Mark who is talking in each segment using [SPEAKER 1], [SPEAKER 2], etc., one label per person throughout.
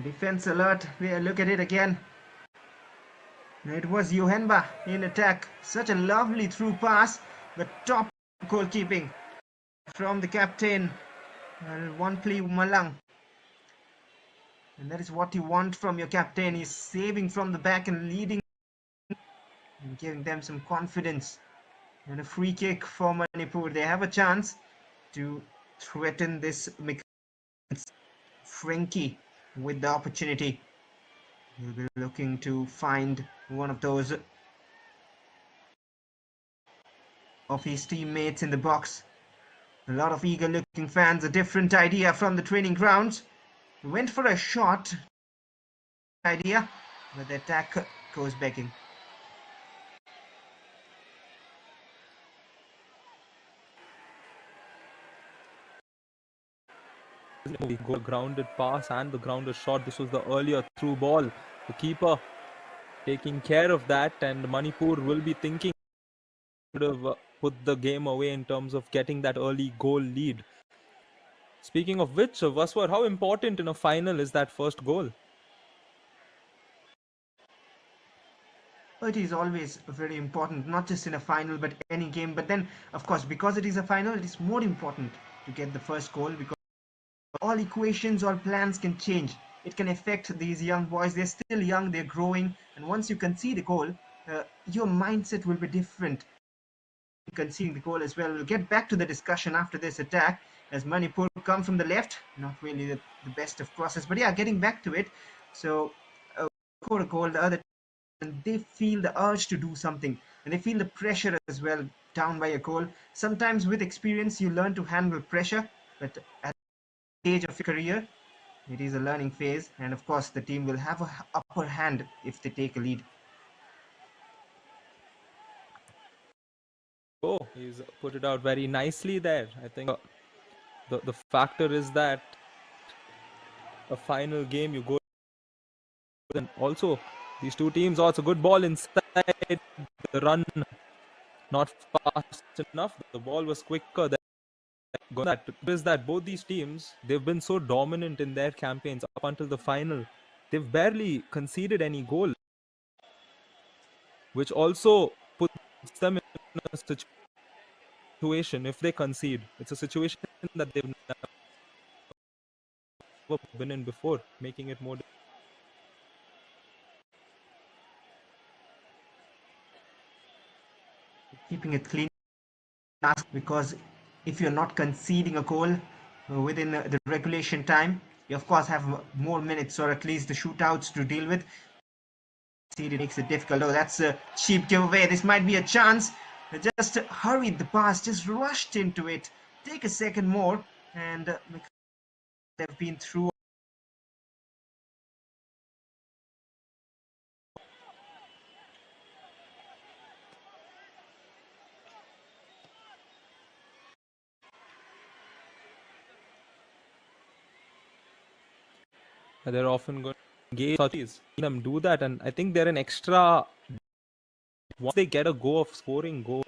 [SPEAKER 1] Defense alert. Look at it again. It was Yohenba in attack. Such a lovely through pass. The top goalkeeping from the captain, Wanpli Malang. And that is what you want from your captain. He's saving from the back and leading and giving them some confidence. And a free kick for Manipur. They have a chance to threaten this Frankie with the opportunity. He'll be looking to find one of those of his teammates in the box. A lot of eager looking fans, a different idea from the training grounds. Went for a shot idea, but the attack goes begging.
[SPEAKER 2] The grounded pass and the grounded shot. This was the earlier through ball. The keeper taking care of that, and Manipur will be thinking would have put the game away in terms of getting that early goal lead. Speaking of which, Vaswar, how important in a final is that first goal?
[SPEAKER 1] It is always very important, not just in a final but any game. But then, of course, because it is a final, it is more important to get the first goal, because all equations, all plans can change. It can affect these young boys. They're still young, they're growing, and once you concede a goal, your mindset will be different. Conceding the goal as well. We'll get back to the discussion after this attack as Manipur come from the left. Not really the best of crosses, but yeah, getting back to it. So, score a goal, the other, and they feel the urge to do something, and they feel the pressure as well, down by a goal. Sometimes with experience you learn to handle pressure, but at the stage of your career it is a learning phase, and of course the team will have an upper hand if they take a lead.
[SPEAKER 2] Oh, he's put it out very nicely there. I think the factor is that a final game you go, and also these two teams, it's a good ball inside, the run not fast enough, the ball was quicker than that. Is that both these teams, they've been so dominant in their campaigns up until the final. They've barely conceded any goal, which also puts them in a situation. If they concede, it's a situation that they've never been in before, making it more.
[SPEAKER 1] Keeping it clean, because if you're not conceding a goal within the regulation time, you of course have more minutes, or at least the shootouts to deal with. It makes it difficult. Oh, that's a cheap giveaway. This might be a chance. Just hurried the pass, just rushed into it. Take a second more, and they've been through.
[SPEAKER 2] They're often going to engage them do that, and I think they're an extra. Once they get a go of scoring goals,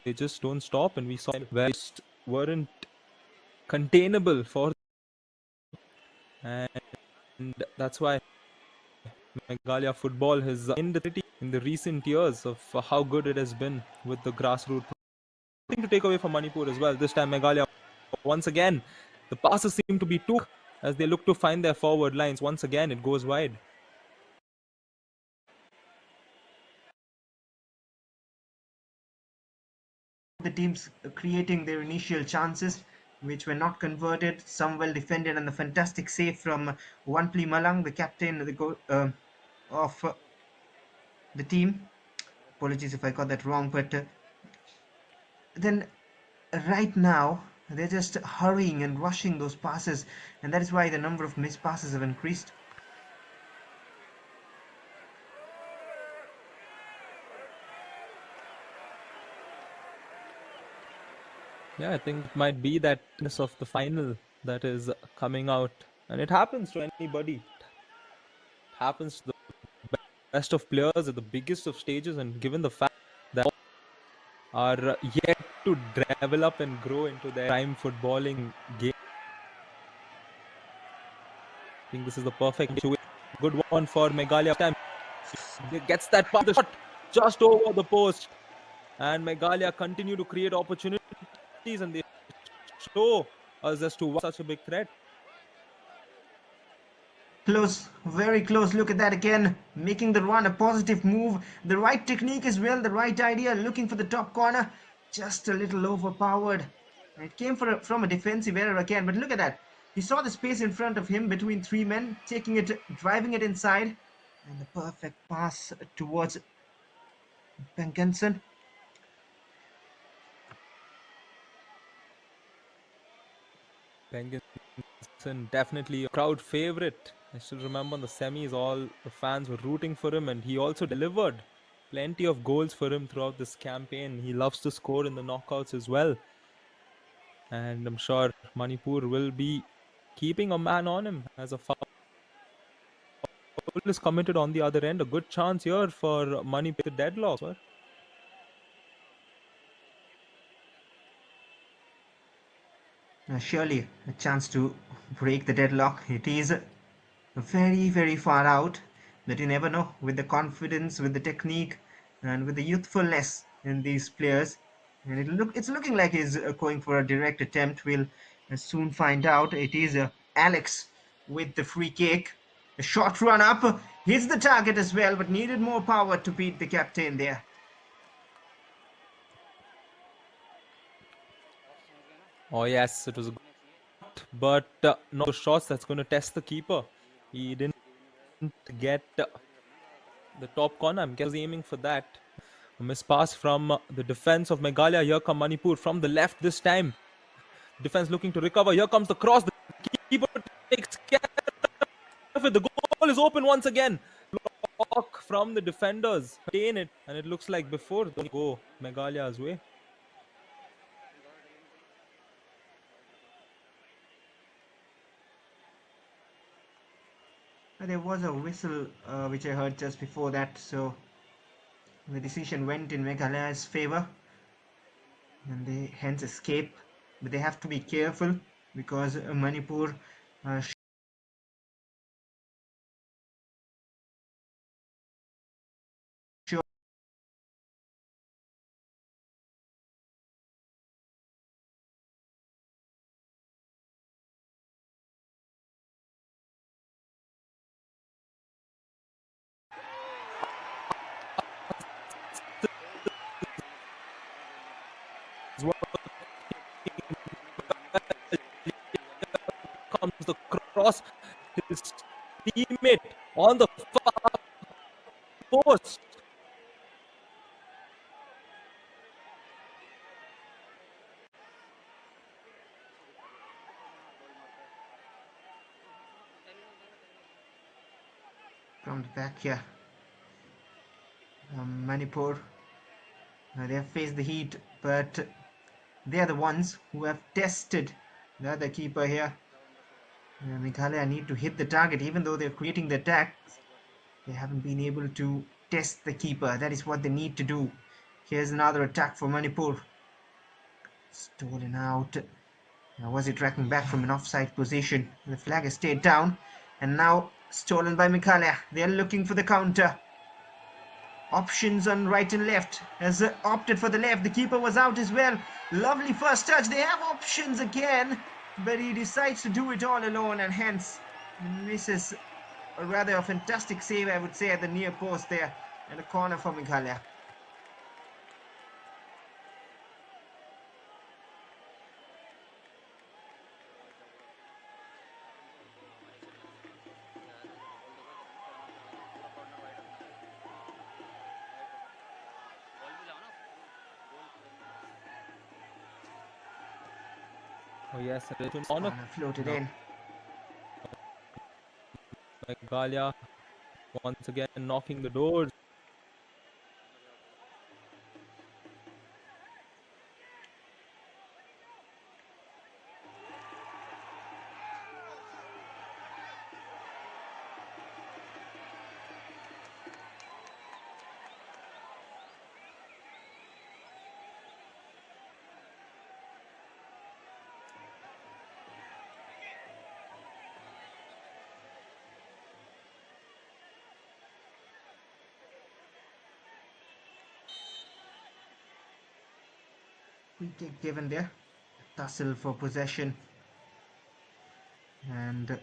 [SPEAKER 2] they just don't stop, and we saw where just weren't containable for, and that's why Meghalaya football has in the recent years of how good it has been with the grassroots. Thing to take away from Manipur as well. This time Meghalaya, once again, the passes seem to be too as they look to find their forward lines. Once again, it goes wide.
[SPEAKER 1] The teams creating their initial chances, which were not converted. Some well defended, and the fantastic save from Wanpli Malang, the captain of the team. Apologies if I got that wrong, but then right now they're just hurrying and rushing those passes, and that is why the number of missed passes have increased.
[SPEAKER 2] Yeah, I think it might be that of the final that is coming out, and it happens to anybody. It happens to the best of players at the biggest of stages, and given the fact that are yet to develop and grow into their prime footballing game. I think this is the perfect situation. Good one for Meghalaya. Time he gets that part, the shot just over the post, and Meghalaya continue to create opportunities, and they show us as to why such a big threat.
[SPEAKER 1] Close, very close. Look at that again. Making the run a positive move. The right technique as well, the right idea. Looking for the top corner. Just a little overpowered. It came from a defensive error again, but look at that. He saw the space in front of him between three men, taking it, driving it inside. And the perfect pass towards Benkenson.
[SPEAKER 2] Benginson definitely a crowd favorite. I still remember in the semis, all the fans were rooting for him, and he also delivered plenty of goals for him throughout this campaign. He loves to score in the knockouts as well, and I'm sure Manipur will be keeping a man on him as a foul is committed on the other end. A good chance here for Manipur the deadlock. Sir.
[SPEAKER 1] Surely a chance to break the deadlock. It is very, very far out, but you never know. With the confidence, with the technique, and with the youthfulness in these players, and it's looking like he's going for a direct attempt. We'll soon find out. It is Alex with the free kick. A short run up, hits the target as well, but needed more power to beat the captain there.
[SPEAKER 2] Oh yes, it was a good, but not the shots that's going to test the keeper. He didn't get the top corner. I'm guessing aiming for that. A miss pass from the defense of Meghalaya. Here come Manipur from the left this time. Defense looking to recover. Here comes the cross. The keeper takes care of it. The goal is open once again. Block from the defenders. Contain it. And it looks like before they go Meghalaya's way.
[SPEAKER 1] There was a whistle which I heard just before that, so the decision went in Meghalaya's favor, and they hence escape. But they have to be careful because Manipur sure
[SPEAKER 2] Comes the cross. His teammate on the far post.
[SPEAKER 1] from the back here. Manipur, they have faced the heat, but they are the ones who have tested the other keeper here. Meghalaya need to hit the target, even though they're creating the attacks. They haven't been able to test the keeper. That is what they need to do. Here's another attack for Manipur. Stolen out. Now was it tracking back from an offside position? The flag has stayed down, and now stolen by Meghalaya. They're looking for the counter. Options on right and left. Has opted for the left. The keeper was out as well. Lovely first touch. They have options again, but he decides to do it all alone, and hence misses a rather a fantastic save, I would say, at the near post there, and a corner for Meghalaya.
[SPEAKER 2] Oh yes, it's on a
[SPEAKER 1] Corner floated
[SPEAKER 2] now.
[SPEAKER 1] in.
[SPEAKER 2] Meghalaya once again knocking the doors.
[SPEAKER 1] Free kick given there. Tussle for possession. And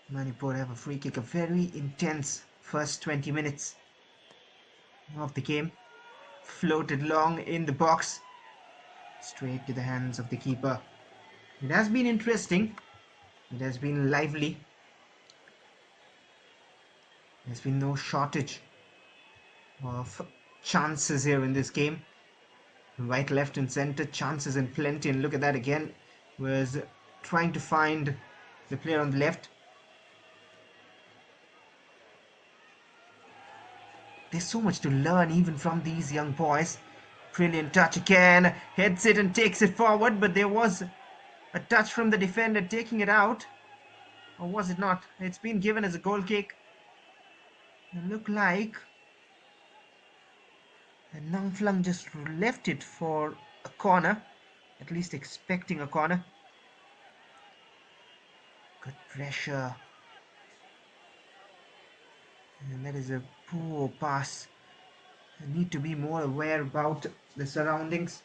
[SPEAKER 1] Manipur have a free kick. A very intense first 20 minutes of the game. Floated long in the box. Straight to the hands of the keeper. It has been interesting. It has been lively. There's been no shortage of chances here in this game. Right, left and center, chances and plenty. And look at that again. Was trying to find the player on the left. There's so much to learn even from these young boys. Brilliant touch again. Heads it and takes it forward. But there was a touch from the defender taking it out. Or was it not? It's been given as a goal kick. It looked like Nang Flung just left it for a corner. At least expecting a corner. Good pressure. And that is a poor pass. I need to be more aware about the surroundings.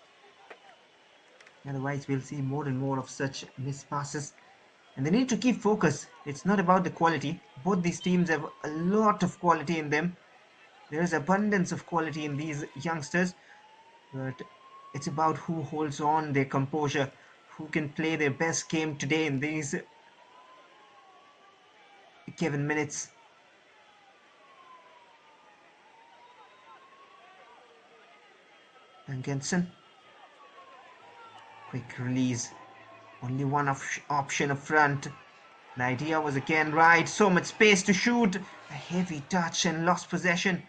[SPEAKER 1] Otherwise, we'll see more and more of such missed passes. And they need to keep focus. It's not about the quality. Both these teams have a lot of quality in them. There is abundance of quality in these youngsters. But it's about who holds on their composure, who can play their best game today in these given minutes. And Genson. Quick release. Only one option up front. The idea was again right. So much space to shoot. A heavy touch and lost possession.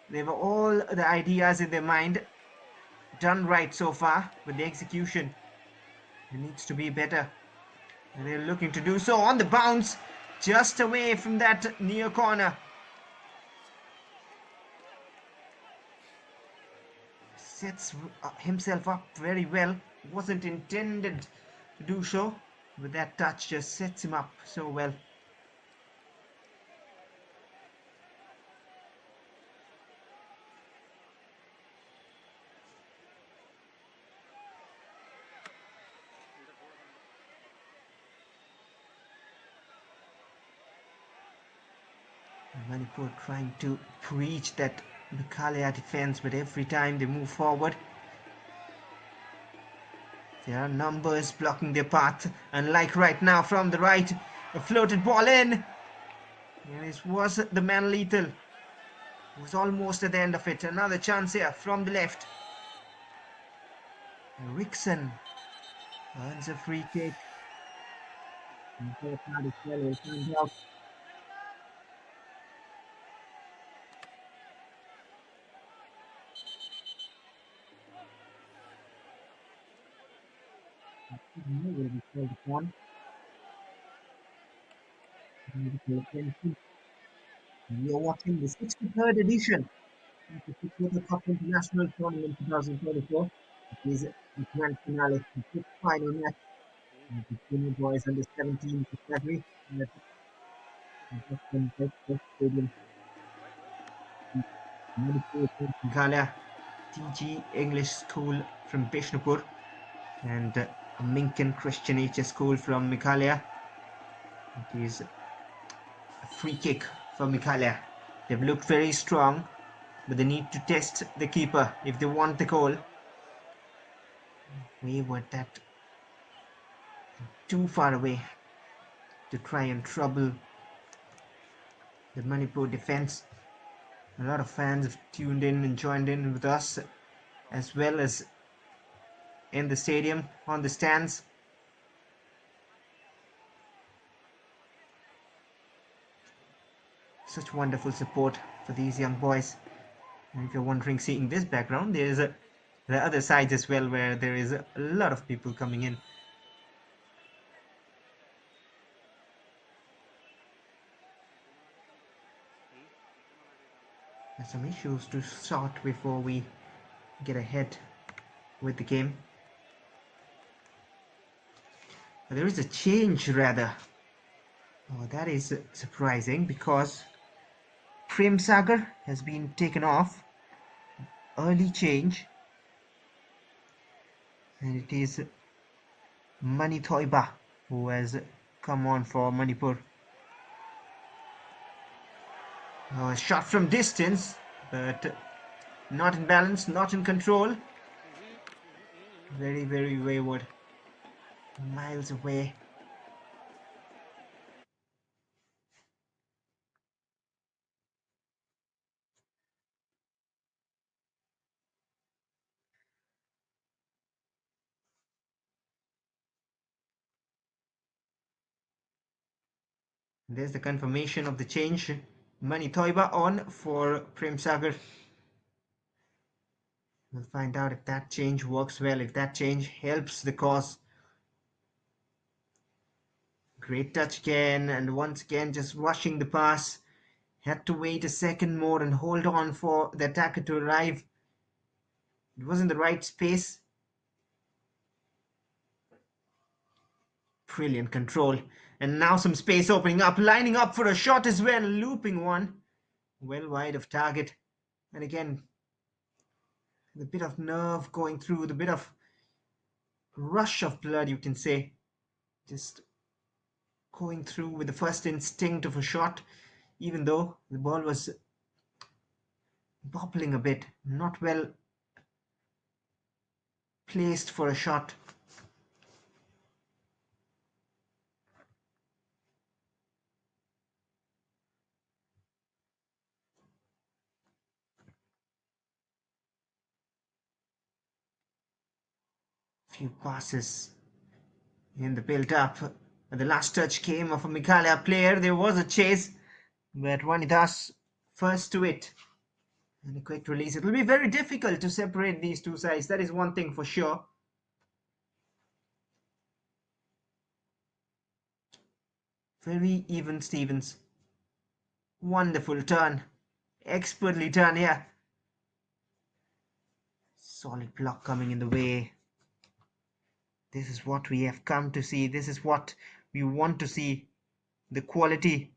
[SPEAKER 1] They were all the ideas in their mind. Done right so far, but the execution needs to be better. And they're looking to do so on the bounce. Just away from that near corner. Sets himself up very well. Wasn't intended to do so, but that touch just sets him up so well. Manipur trying to breach that Meghalaya defense, but every time they move forward, there are numbers blocking their path. Unlike right now from the right, a floated ball in. And it was the man lethal. It was almost at the end of it. Another chance here from the left. Rickson earns a free kick. Out. We are watching the 63rd edition of the Subroto Cup International Tournament 2024. It is the grand finale, the fifth final match of the U17 Boys under 17 category at the Stadium. Manipur from Meghalaya, TG English School from Bishnupur, and Minkin Christian HS School from Meghalaya. It is a free kick for Meghalaya. They've looked very strong, but they need to test the keeper if they want the goal. Wayward that too far away to try and trouble the Manipur defense. A lot of fans have tuned in and joined in with us, as well as in the stadium on the stands. Such wonderful support for these young boys. And if you're wondering, seeing this background, there is the other sides as well, where there is a lot of people coming in. There's some issues to sort before we get ahead with the game. There is a change, rather. Oh, that is surprising, because Prem Sagar has been taken off. Early change. And it is Manitoiba who has come on for Manipur. Shot from distance, but not in balance, not in control. Very, very wayward. Miles away. There's the confirmation of the change. Manitoiba on for Prem Sagar. We'll find out if that change works well, if that change helps the cause. Great touch again, and once again just rushing the pass. Had to wait a second more and hold on for the attacker to arrive. It was in the right space. Brilliant control. And now some space opening up, lining up for a shot as well, looping one. Well wide of target. And again, the bit of nerve going through, the bit of rush of blood, you can say. Just going through with the first instinct of a shot, even though the ball was bobbling a bit, not well placed for a shot. Few passes in the build-up. The last touch came of a Meghalaya player. There was a chase, but Vanidas first to it. And a quick release. It will be very difficult to separate these two sides. That is one thing for sure. Very even Stevens. Wonderful turn. Expertly done here. Solid block coming in the way. This is what we have come to see. This is what we want to see. The quality.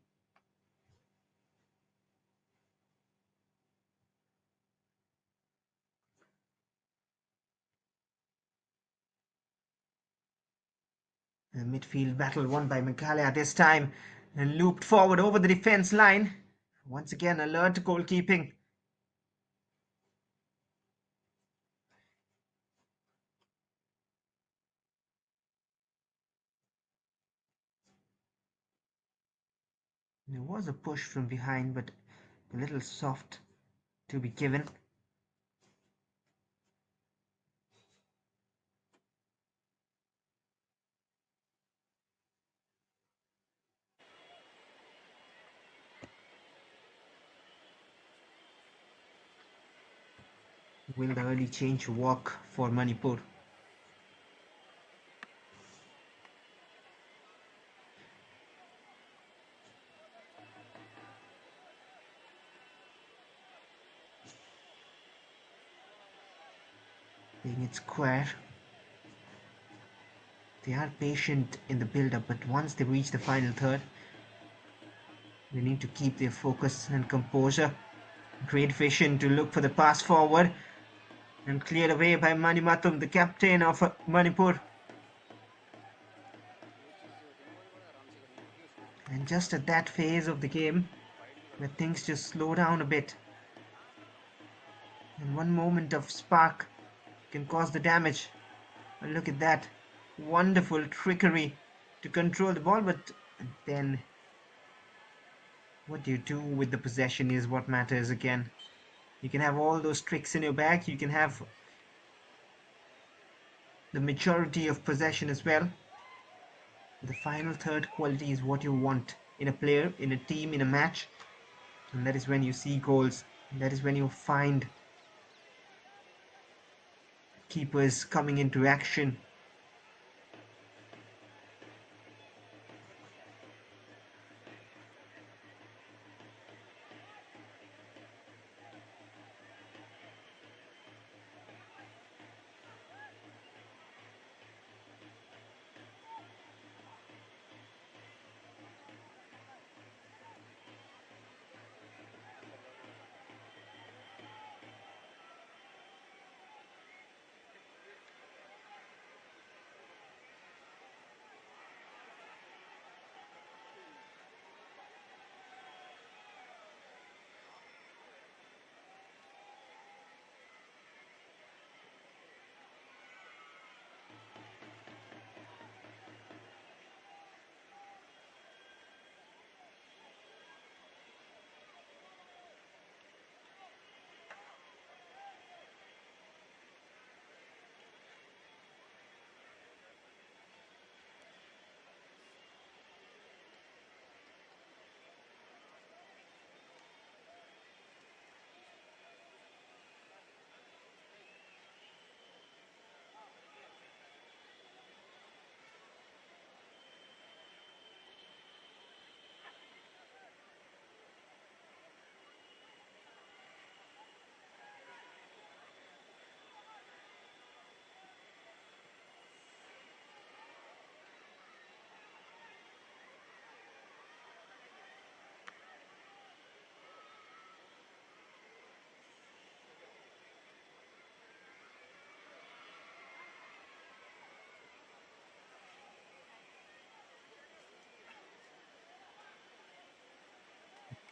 [SPEAKER 1] A midfield battle won by Meghalaya this time. And looped forward over the defense line. Once again, alert goalkeeping. There was a push from behind, but a little soft to be given. Will the early change work for Manipur? Being it square. They are patient in the build-up, but once they reach the final third, they need to keep their focus and composure. Great vision to look for the pass forward and cleared away by Manimathum, the captain of Manipur. And just at that phase of the game, where things just slow down a bit, and one moment of spark can cause the damage. And look at that wonderful trickery to control the ball, but then what you do with the possession is what matters again. You can have all those tricks in your bag, you can have the maturity of possession as well. The final third quality is what you want in a player, in a team, in a match, and that is when you see goals. That is when you find keepers coming into action.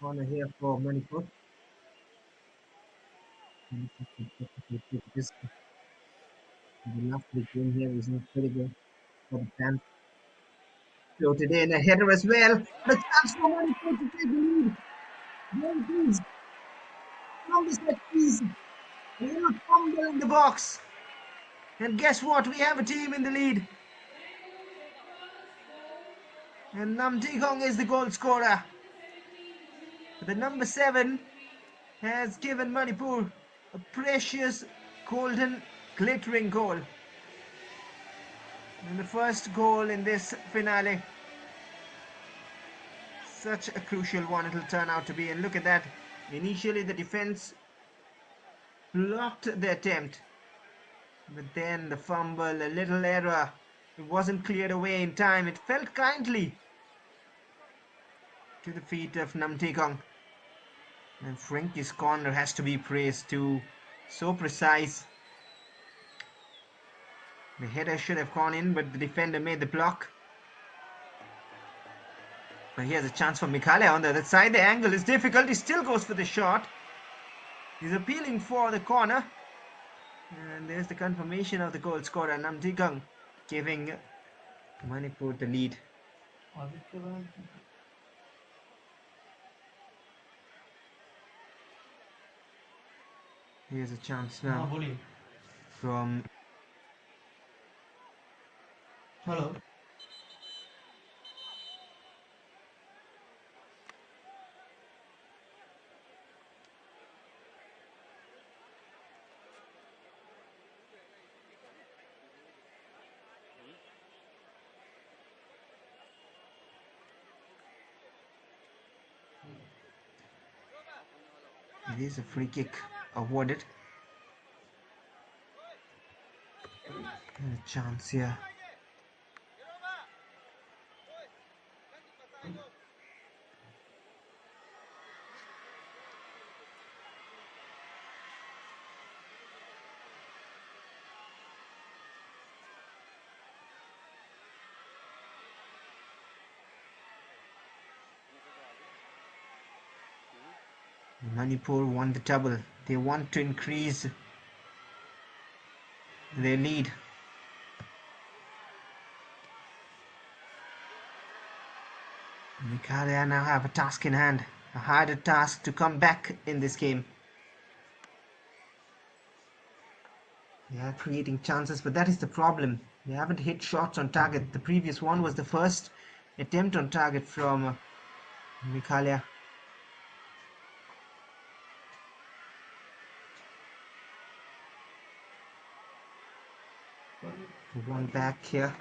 [SPEAKER 1] Corner here for Manipur. This the last big game here is incredible for the fans. Floated in a header as well. But a chance for Manipur to take the lead. There it is. From the set piece. A little fumble in the box. And guess what? We have a team in the lead. And Nam Tae is the goal scorer. The number 7 has given Manipur a precious, golden, glittering goal. And the first goal in this finale. Such a crucial one it'll turn out to be. And look at that. Initially the defense blocked the attempt. But then the fumble, a little error. It wasn't cleared away in time. It fell kindly to the feet of Nam Tae. And Frankie's corner has to be praised too. So precise. The header should have gone in, but the defender made the block. But here's a chance for Meghalaya on the other side. The angle is difficult. He still goes for the shot. He's appealing for the corner. And there's the confirmation of the goal scorer, Nam Tae, giving Manipur the lead. Here's a chance now from...
[SPEAKER 3] Hello.
[SPEAKER 1] It is a free kick awarded. And a chance here. Manipur won the double. They want to increase their lead. Meghalaya now have a task in hand, a harder task to come back in this game. They are creating chances, but that is the problem. They haven't hit shots on target. The previous one was the first attempt on target from Meghalaya. One back here.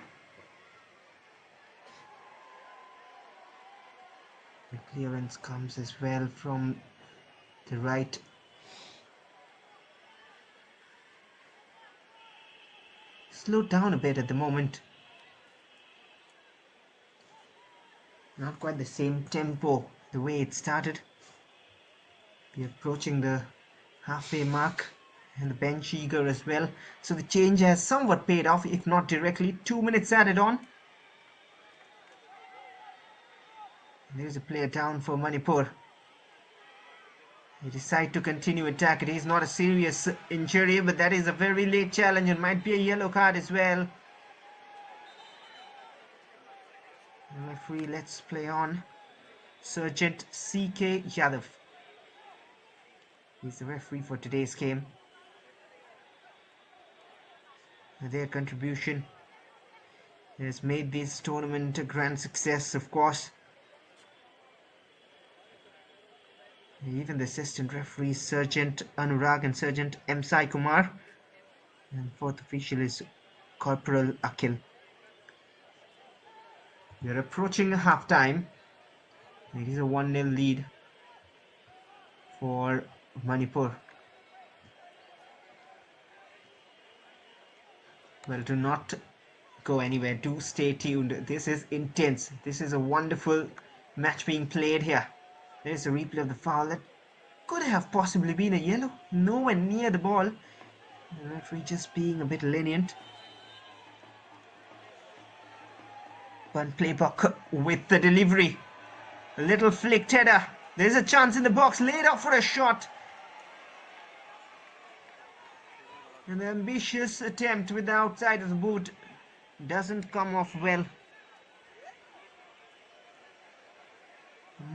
[SPEAKER 1] The clearance comes as well from the right. Slowed down a bit at the moment. Not quite the same tempo the way it started. We're approaching the halfway mark and the bench eager as well. So the change has somewhat paid off, if not directly. 2 minutes added on. There's a player down for Manipur. They decide to continue attack. It is not a serious injury, but that is a very late challenge. It might be a yellow card as well. The referee lets play on. Sergeant C.K. Yadav. He's the referee for today's game. Their contribution has made this tournament a grand success, of course. Even the assistant referees, Sergeant Anurag and Sergeant M. Sai Kumar. And fourth official is Corporal Akhil. We are approaching half time. It is a 1-0 lead for Manipur. Well, do not go anywhere. Do stay tuned. This is intense. This is a wonderful match being played here. There is a replay of the foul that could have possibly been a yellow. Nowhere near the ball. The referee just being a bit lenient. But playback with the delivery. A little flicked header. There's a chance in the box, laid off for a shot. An ambitious attempt with the outside of the boot doesn't come off well.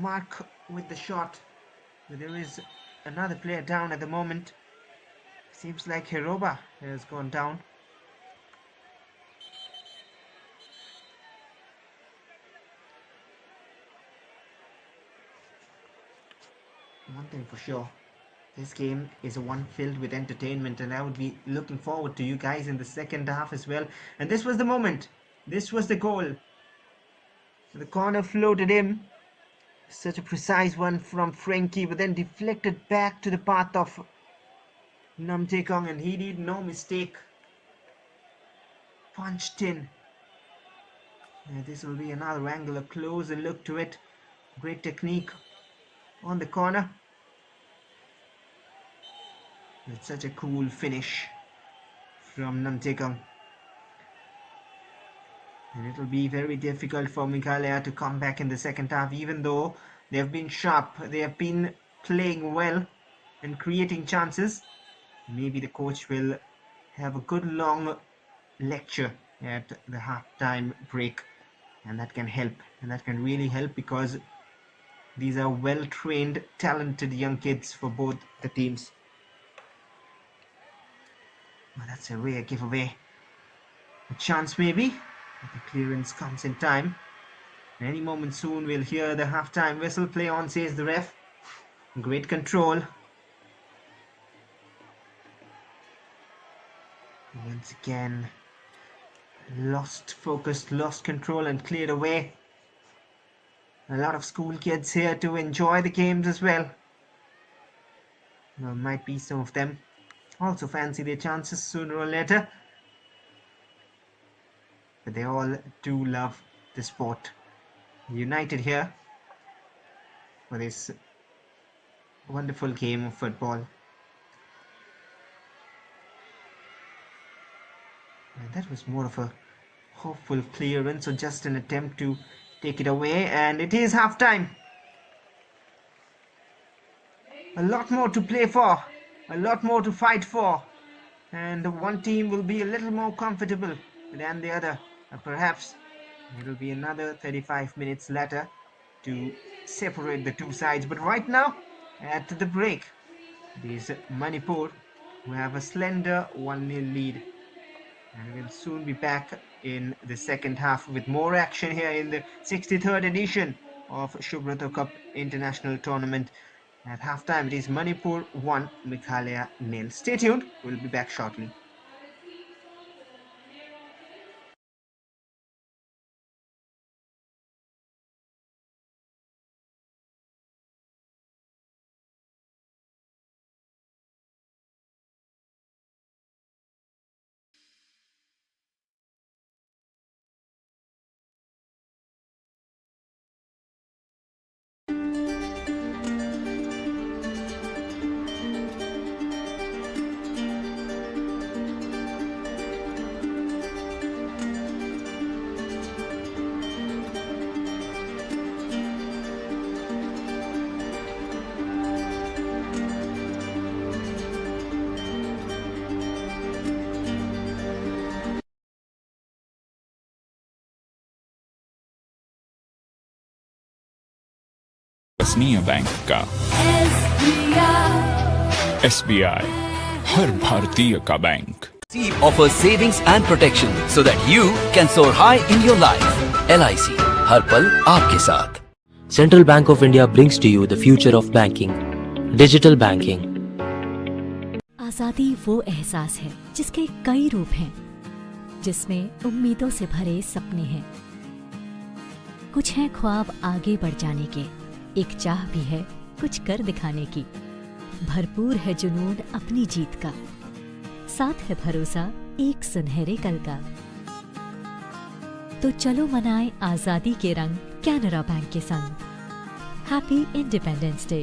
[SPEAKER 1] Mark with the shot, but there is another player down at the moment. Seems like Hiroba has gone down. One thing for sure, this game is one filled with entertainment, and I would be looking forward to you guys in the second half as well. And this was the moment. This was the goal. The corner floated in. Such a precise one from Frankie, but then deflected back to the path of Nam Tae Kong, and he did no mistake. Punched in. This will be another angle, a closer look to it. Great technique on the corner. It's such a cool finish from Nam Tae Kong. And it'll be very difficult for Meghalaya to come back in the second half, even though they have been sharp. They have been playing well and creating chances. Maybe the coach will have a good long lecture at the halftime break, and that can help, and that can really help, because these are well-trained, talented young kids for both the teams. Well, that's a rare giveaway. A chance maybe, but the clearance comes in time. Any moment soon we'll hear the halftime whistle. Play on, says the ref. Great control. Once again, lost focus, lost control, and cleared away. A lot of school kids here to enjoy the games as well. Well, might be some of them also fancy their chances sooner or later. But they all do love the sport. United here for this wonderful game of football. And that was more of a hopeful clearance, or just an attempt to take it away, and it is half time. A lot more to play for, a lot more to fight for, and one team will be a little more comfortable than the other. Perhaps it'll be another 35 minutes later to separate the two sides, but right now at the break it is Manipur who have a slender 1-0 lead. And we'll soon be back in the second half with more action here in the 63rd edition of Subroto Cup International Tournament. At halftime, it is Manipur 1, Meghalaya 0. Stay tuned, we'll be back shortly.
[SPEAKER 3] विश्वसनीय bank का SBI हर भारतीय का bank
[SPEAKER 4] offers savings and protection so that you can soar high in your life. LIC हर पल आपके साथ.
[SPEAKER 5] Central Bank of India brings to you the future of banking. Digital banking.
[SPEAKER 6] आजादी वो एहसास है जिसके कई रूप हैं, जिसमें उम्मीदों से भरे सपने हैं. कुछ हैं ख्वाब आगे बढ़ जाने के, एक चाह भी है कुछ कर दिखाने की. भरपूर है जुनून अपनी जीत का, साथ है भरोसा एक सुनहरे कल का. तो चलो मनाएं आजादी के रंग कैनरा बैंक के संग. Happy independence day.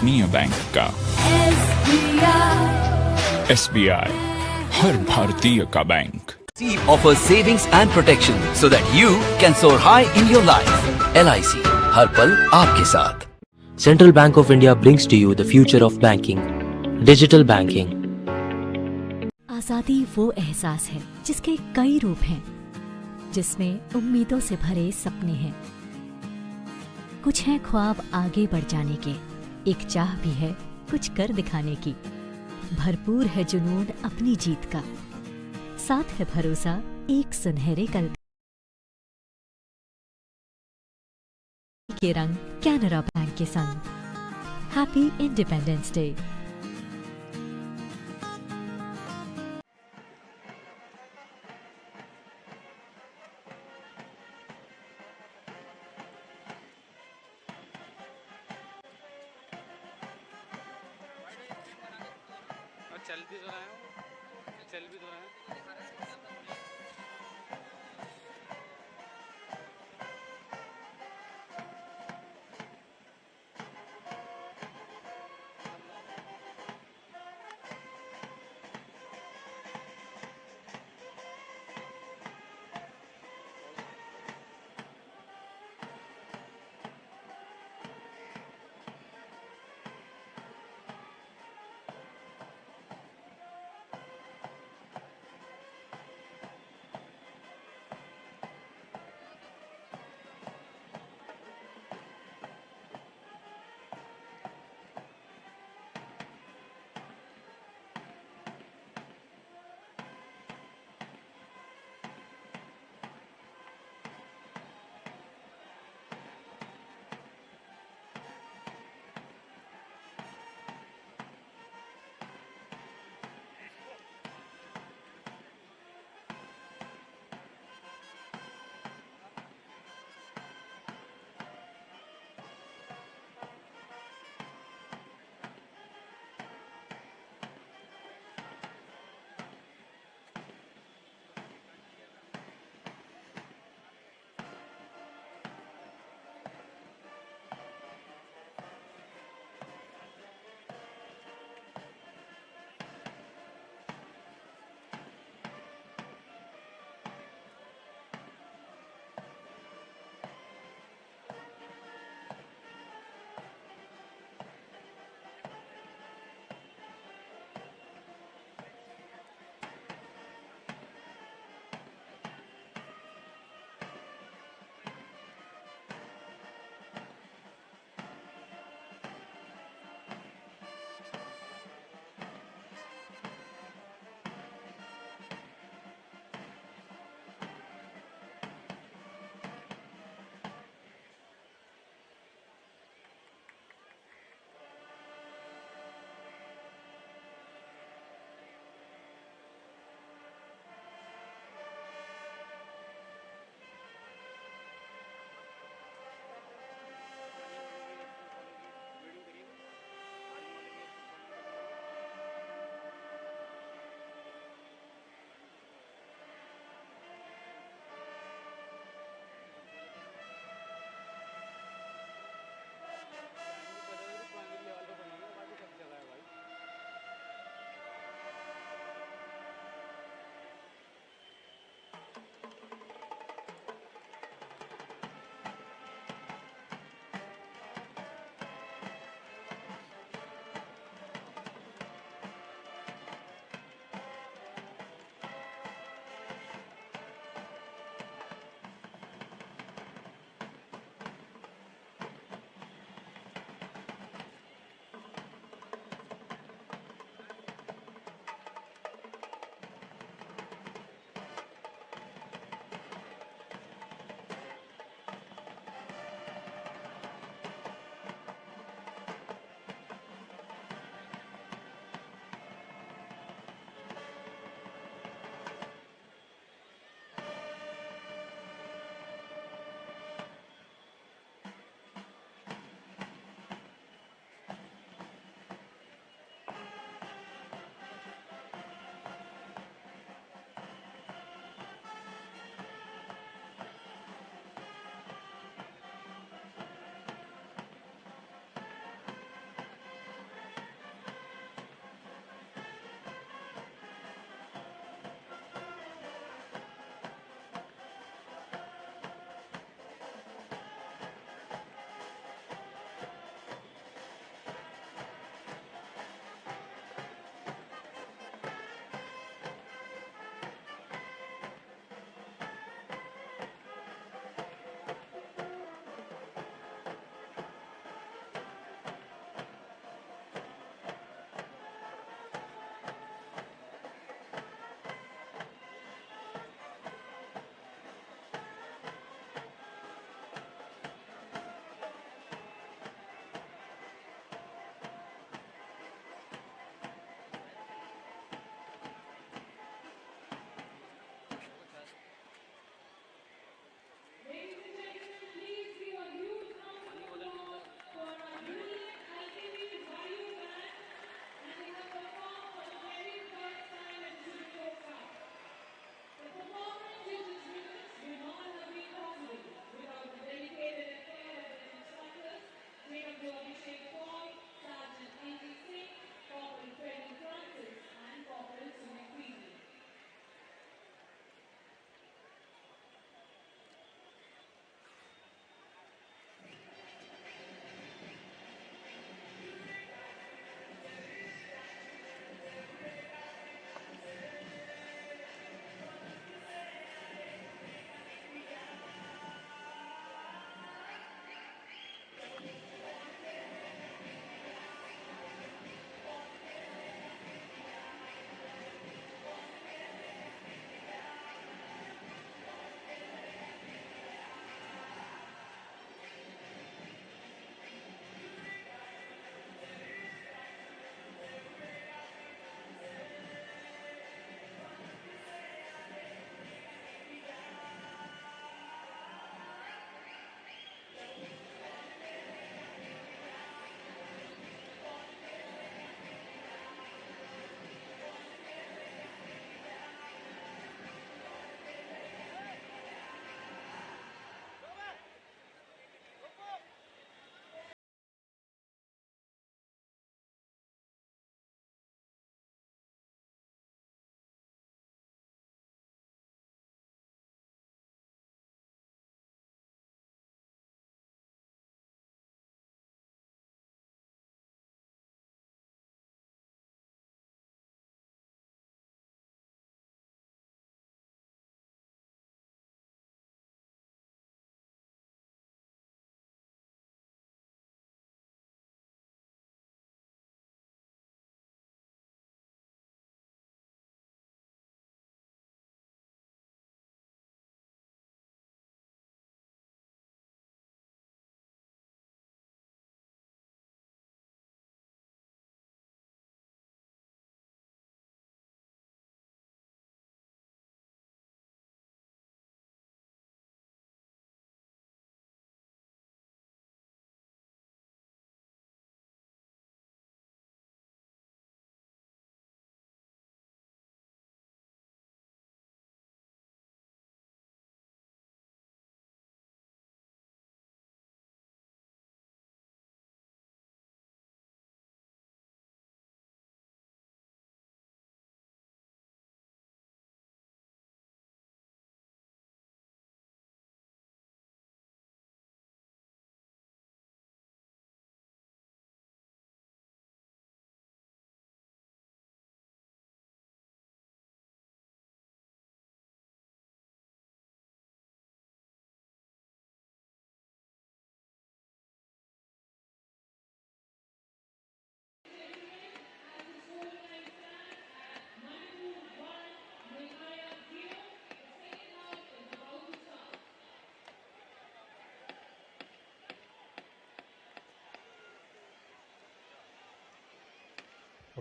[SPEAKER 3] विश्वसनीय बैंक का। SBI, हर भारतीय का bank.
[SPEAKER 4] LIC offers savings and protection so that you can soar high in your life. LIC, हर पल आपके साथ।
[SPEAKER 5] Central Bank of India brings to you the future of banking, digital banking.
[SPEAKER 6] आज़ादी वो एहसास है जिसके कई रूप हैं, जिसमें उम्मीदों से भरे सपने हैं। कुछ हैं ख्वाब आगे बढ़ जाने के, एक चाह भी है कुछ कर दिखाने की। भरपूर है जुनून अपनी जीत का, साथ है भरोसा एक सुनहरे कल के रंग कैनरा बैंक के संग। Happy independence day.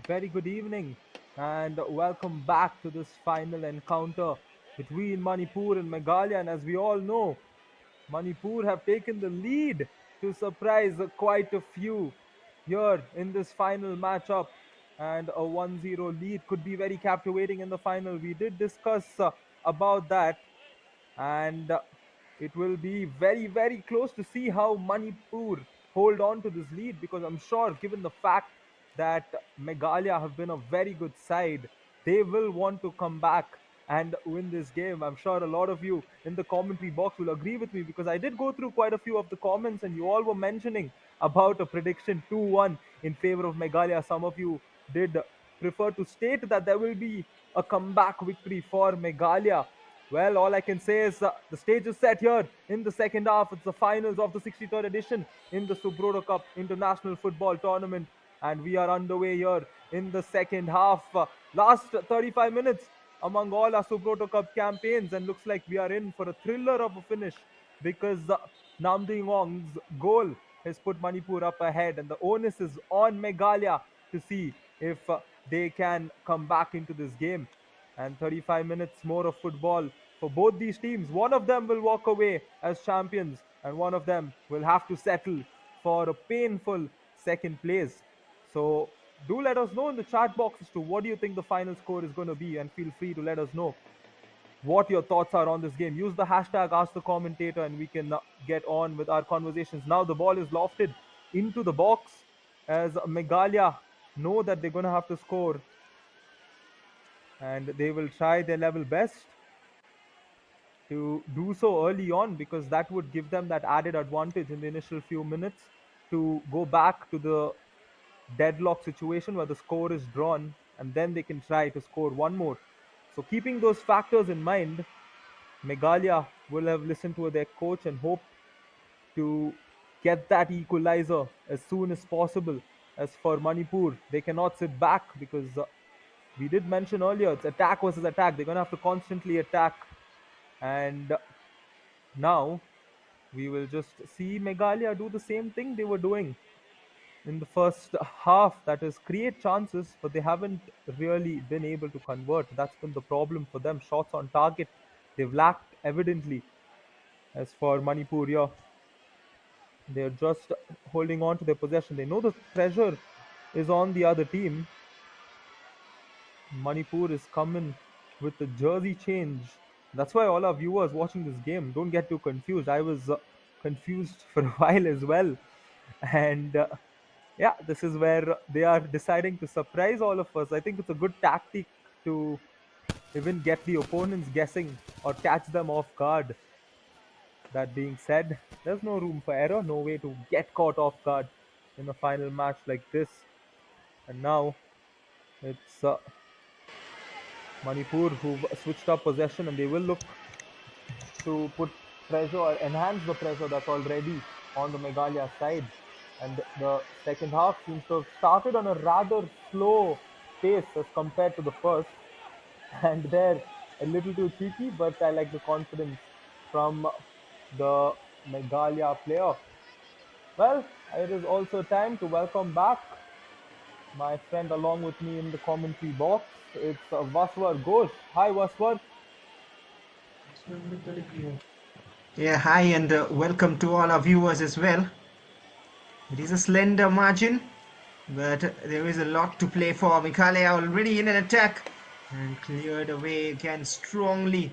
[SPEAKER 2] very good evening and welcome back to this final encounter between Manipur and Meghalaya. And as we all know, Manipur have taken the lead to surprise quite a few here in this final matchup. And a 1-0 lead could be very captivating in the final. We did discuss about that, and it will be very, very close to see how Manipur hold on to this lead, because I'm sure, given the fact that Meghalaya have been a very good side, they will want to come back and win this game. I'm sure a lot of you in the commentary box will agree with me, because I did go through quite a few of the comments and you all were mentioning about a prediction 2-1 in favor of Meghalaya. Some of you did prefer to state that there will be a comeback victory for Meghalaya. Well, all I can say is the stage is set here in the second half. It's the finals of the 63rd edition in the Subroto Cup International Football Tournament, and we are underway here in the second half. Last 35 minutes among all our Subroto Cup campaigns, and looks like we are in for a thriller of a finish, because Namding Wong's goal has put Manipur up ahead, and the onus is on Meghalaya to see if they can come back into this game. And 35 minutes more of football for both these teams. One of them will walk away as champions, and one of them will have to settle for a painful second place. So do let us know in the chat box as to what do you think the final score is going to be, and feel free to let us know what your thoughts are on this game. Use the hashtag Ask the Commentator, and we can get on with our conversations. Now the ball is lofted into the box as Meghalaya know that they're going to have to score, and they will try their level best to do so early on, because that would give them that added advantage in the initial few minutes to go back to the deadlock situation where the score is drawn, and then they can try to score one more. So keeping those factors in mind, Meghalaya will have listened to their coach and hope to get that equalizer as soon as possible. As for Manipur, they cannot sit back, because we did mention earlier, it's attack versus attack. They're going to have to constantly attack. And now we will just see Meghalaya do the same thing they were doing in the first half, that is, create chances, but they haven't really been able to convert. That's been the problem for them. Shots on target, they've lacked evidently. As for Manipur, yeah, they're just holding on to their possession. They know the pressure is on the other team. Manipur is coming with the jersey change. That's why all our viewers watching this game, don't get too confused. I was confused for a while as well. And yeah, this is where they are deciding to surprise all of us. I think it's a good tactic to even get the opponents guessing or catch them off guard. That being said, there's no room for error, no way to get caught off guard in a final match like this. And now it's Manipur who've switched up possession, and they will look to put pressure or enhance the pressure that's already on the Meghalaya side. And the second half seems to have started on a rather slow pace as compared to the first. And they're a little too cheeky, but I like the confidence from the Meghalaya player. Well, it is also time to welcome back my friend along with me in the commentary box. It's Vaswar Ghosh. Hi, Vaswar.
[SPEAKER 1] Yeah, hi, and welcome to all our viewers as well. It is a slender margin, but there is a lot to play for. Meghalaya already in an attack and cleared away again strongly.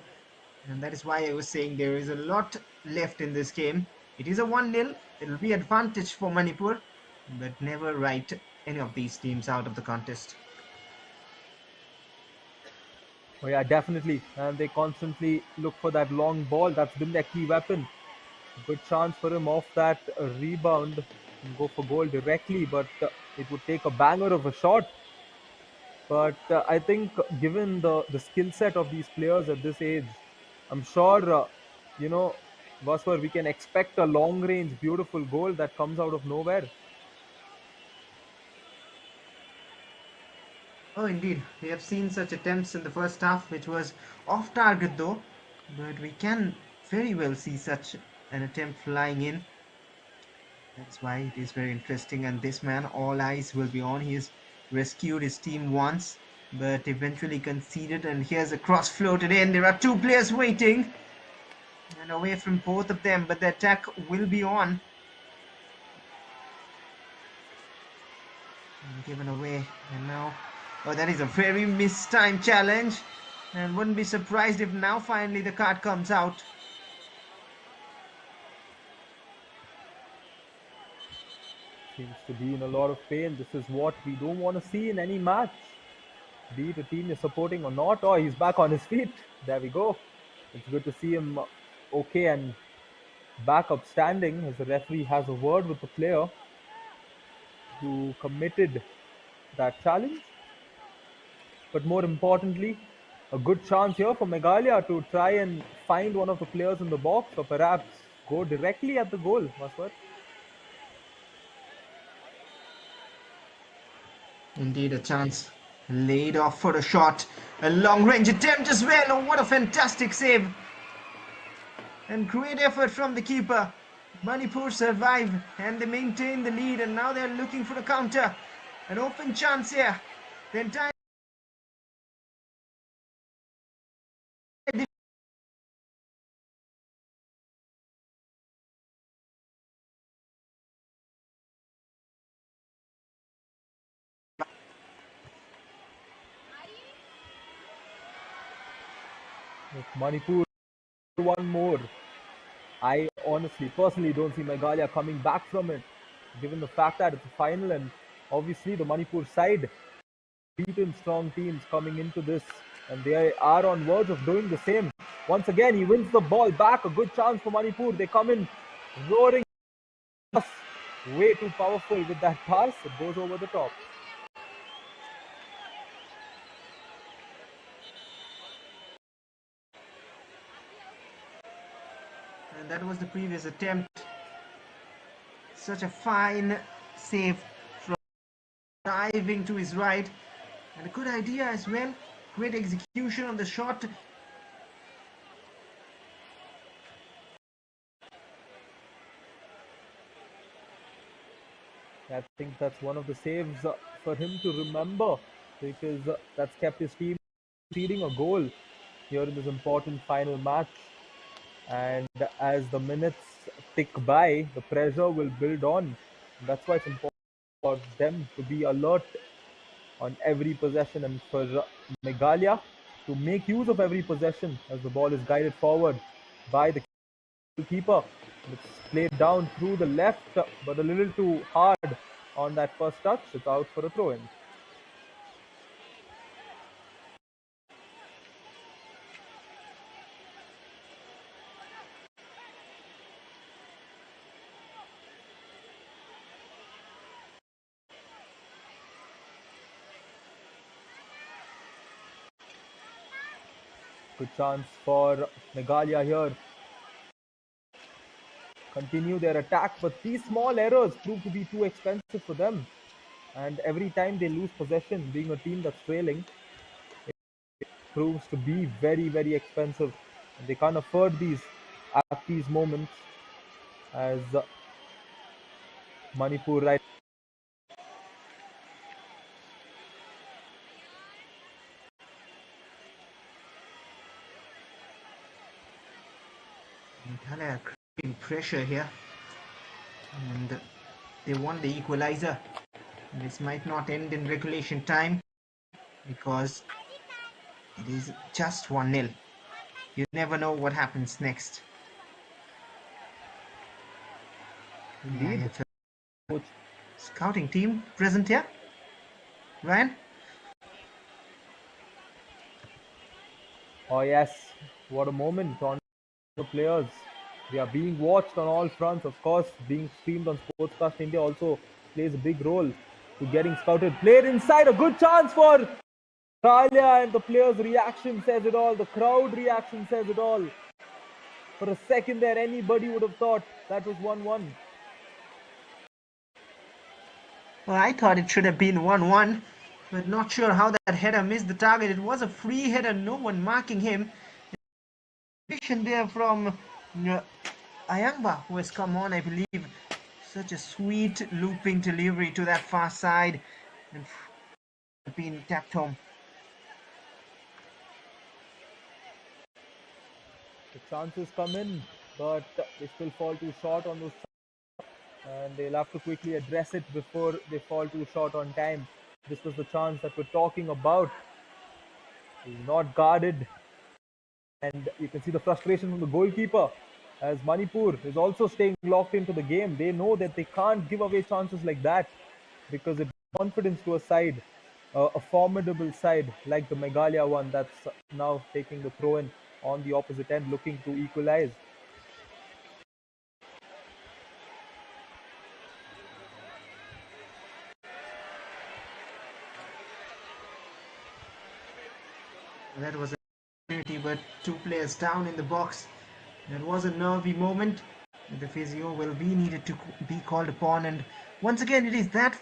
[SPEAKER 1] And that is why I was saying there is a lot left in this game. It is a 1-0. It will be advantage for Manipur, but never write any of these teams out of the contest.
[SPEAKER 2] Oh yeah, definitely. And they constantly look for that long ball. That's been their key weapon. Good chance for him off that rebound and go for goal directly, but it would take a banger of a shot. But I think, given the skill set of these players at this age, I'm sure, you know, Vaswar, we can expect a long range, beautiful goal that comes out of nowhere.
[SPEAKER 1] Oh, indeed. We have seen such attempts in the first half, which was off target though. But we can very well see such an attempt flying in. That's why it is very interesting. And this man, all eyes will be on. He is rescued his team once, but eventually conceded. And here's a cross floated in. There are two players waiting and away from both of them, but the attack will be on. And given away, and now, oh, that is a very mistimed challenge, and wouldn't be surprised if now finally the card comes out.
[SPEAKER 2] Seems to be in a lot of pain. This is what we don't want to see in any match. Be it a team you're supporting or not. Oh, he's back on his feet. There we go. It's good to see him okay and back up standing as the referee has a word with the player who committed that challenge. But more importantly, a good chance here for Meghalaya to try and find one of the players in the box or perhaps go directly at the goal, Maswat.
[SPEAKER 1] Indeed, a chance laid off for a shot. A long-range attempt as well. Oh, what a fantastic save. And great effort from the keeper. Manipur survive and they maintain the lead, and now they're looking for a counter. An open chance here. The entire
[SPEAKER 2] If Manipur one more, I honestly, personally don't see Meghalaya coming back from it, given the fact that it's a final and obviously the Manipur side beaten strong teams coming into this and they are on verge of doing the same. Once again, he wins the ball back. A good chance for Manipur. They come in roaring. Way too powerful with that pass. It goes over the top.
[SPEAKER 1] and that was the previous attempt. Such a fine save from diving to his right, and a good idea as well. Great execution on the shot.
[SPEAKER 2] I think that's one of the saves for him to remember because that's kept his team conceding a goal here in this important final match. And as the minutes tick by, the pressure will build on. That's why it's important for them to be alert on every possession and for Meghalaya to make use of every possession as the ball is guided forward by the keeper. It's played down through the left, but a little too hard on that first touch. It's out for a throw-in. Good chance for Meghalaya here. Continue their attack, but these small errors prove to be too expensive for them. And every time they lose possession, being a team that's trailing, it proves to be very, very expensive. And they can't afford these at these moments as Manipur right.
[SPEAKER 1] Meghalaya creating pressure here, and they want the equalizer. This might not end in regulation time because it is just 1-0. You never know what happens next.
[SPEAKER 2] Indeed.
[SPEAKER 1] Coach. Scouting team present here. Ryan?
[SPEAKER 2] Oh yes, what a moment on the players. They are being watched on all fronts. Of course, being streamed on Sportscast India also plays a big role to getting scouted. Played inside, a good chance for Talia, and the players' reaction says it all. The crowd reaction says it all. For a second there, anybody would have thought that was 1-1.
[SPEAKER 1] Well, I thought it should have been 1-1, but not sure how that header missed the target. It was a free header, no one marking him. There from Ayangba, who has come on, I believe. Such a sweet looping delivery to that far side. And been tapped home.
[SPEAKER 2] The chances come in, but they still fall too short on those, and they'll have to quickly address it before they fall too short on time. This was the chance that we're talking about. He's not guarded, and you can see the frustration from the goalkeeper as Manipur is also staying locked into the game. They know that they can't give away chances like that because it gives confidence to a side, a formidable side like the Meghalaya one that's now taking the throw in on the opposite end, looking to equalize.
[SPEAKER 1] That was an opportunity, but two players down in the box. That was a nervy moment. The physio will be needed to be called upon, and once again, it is that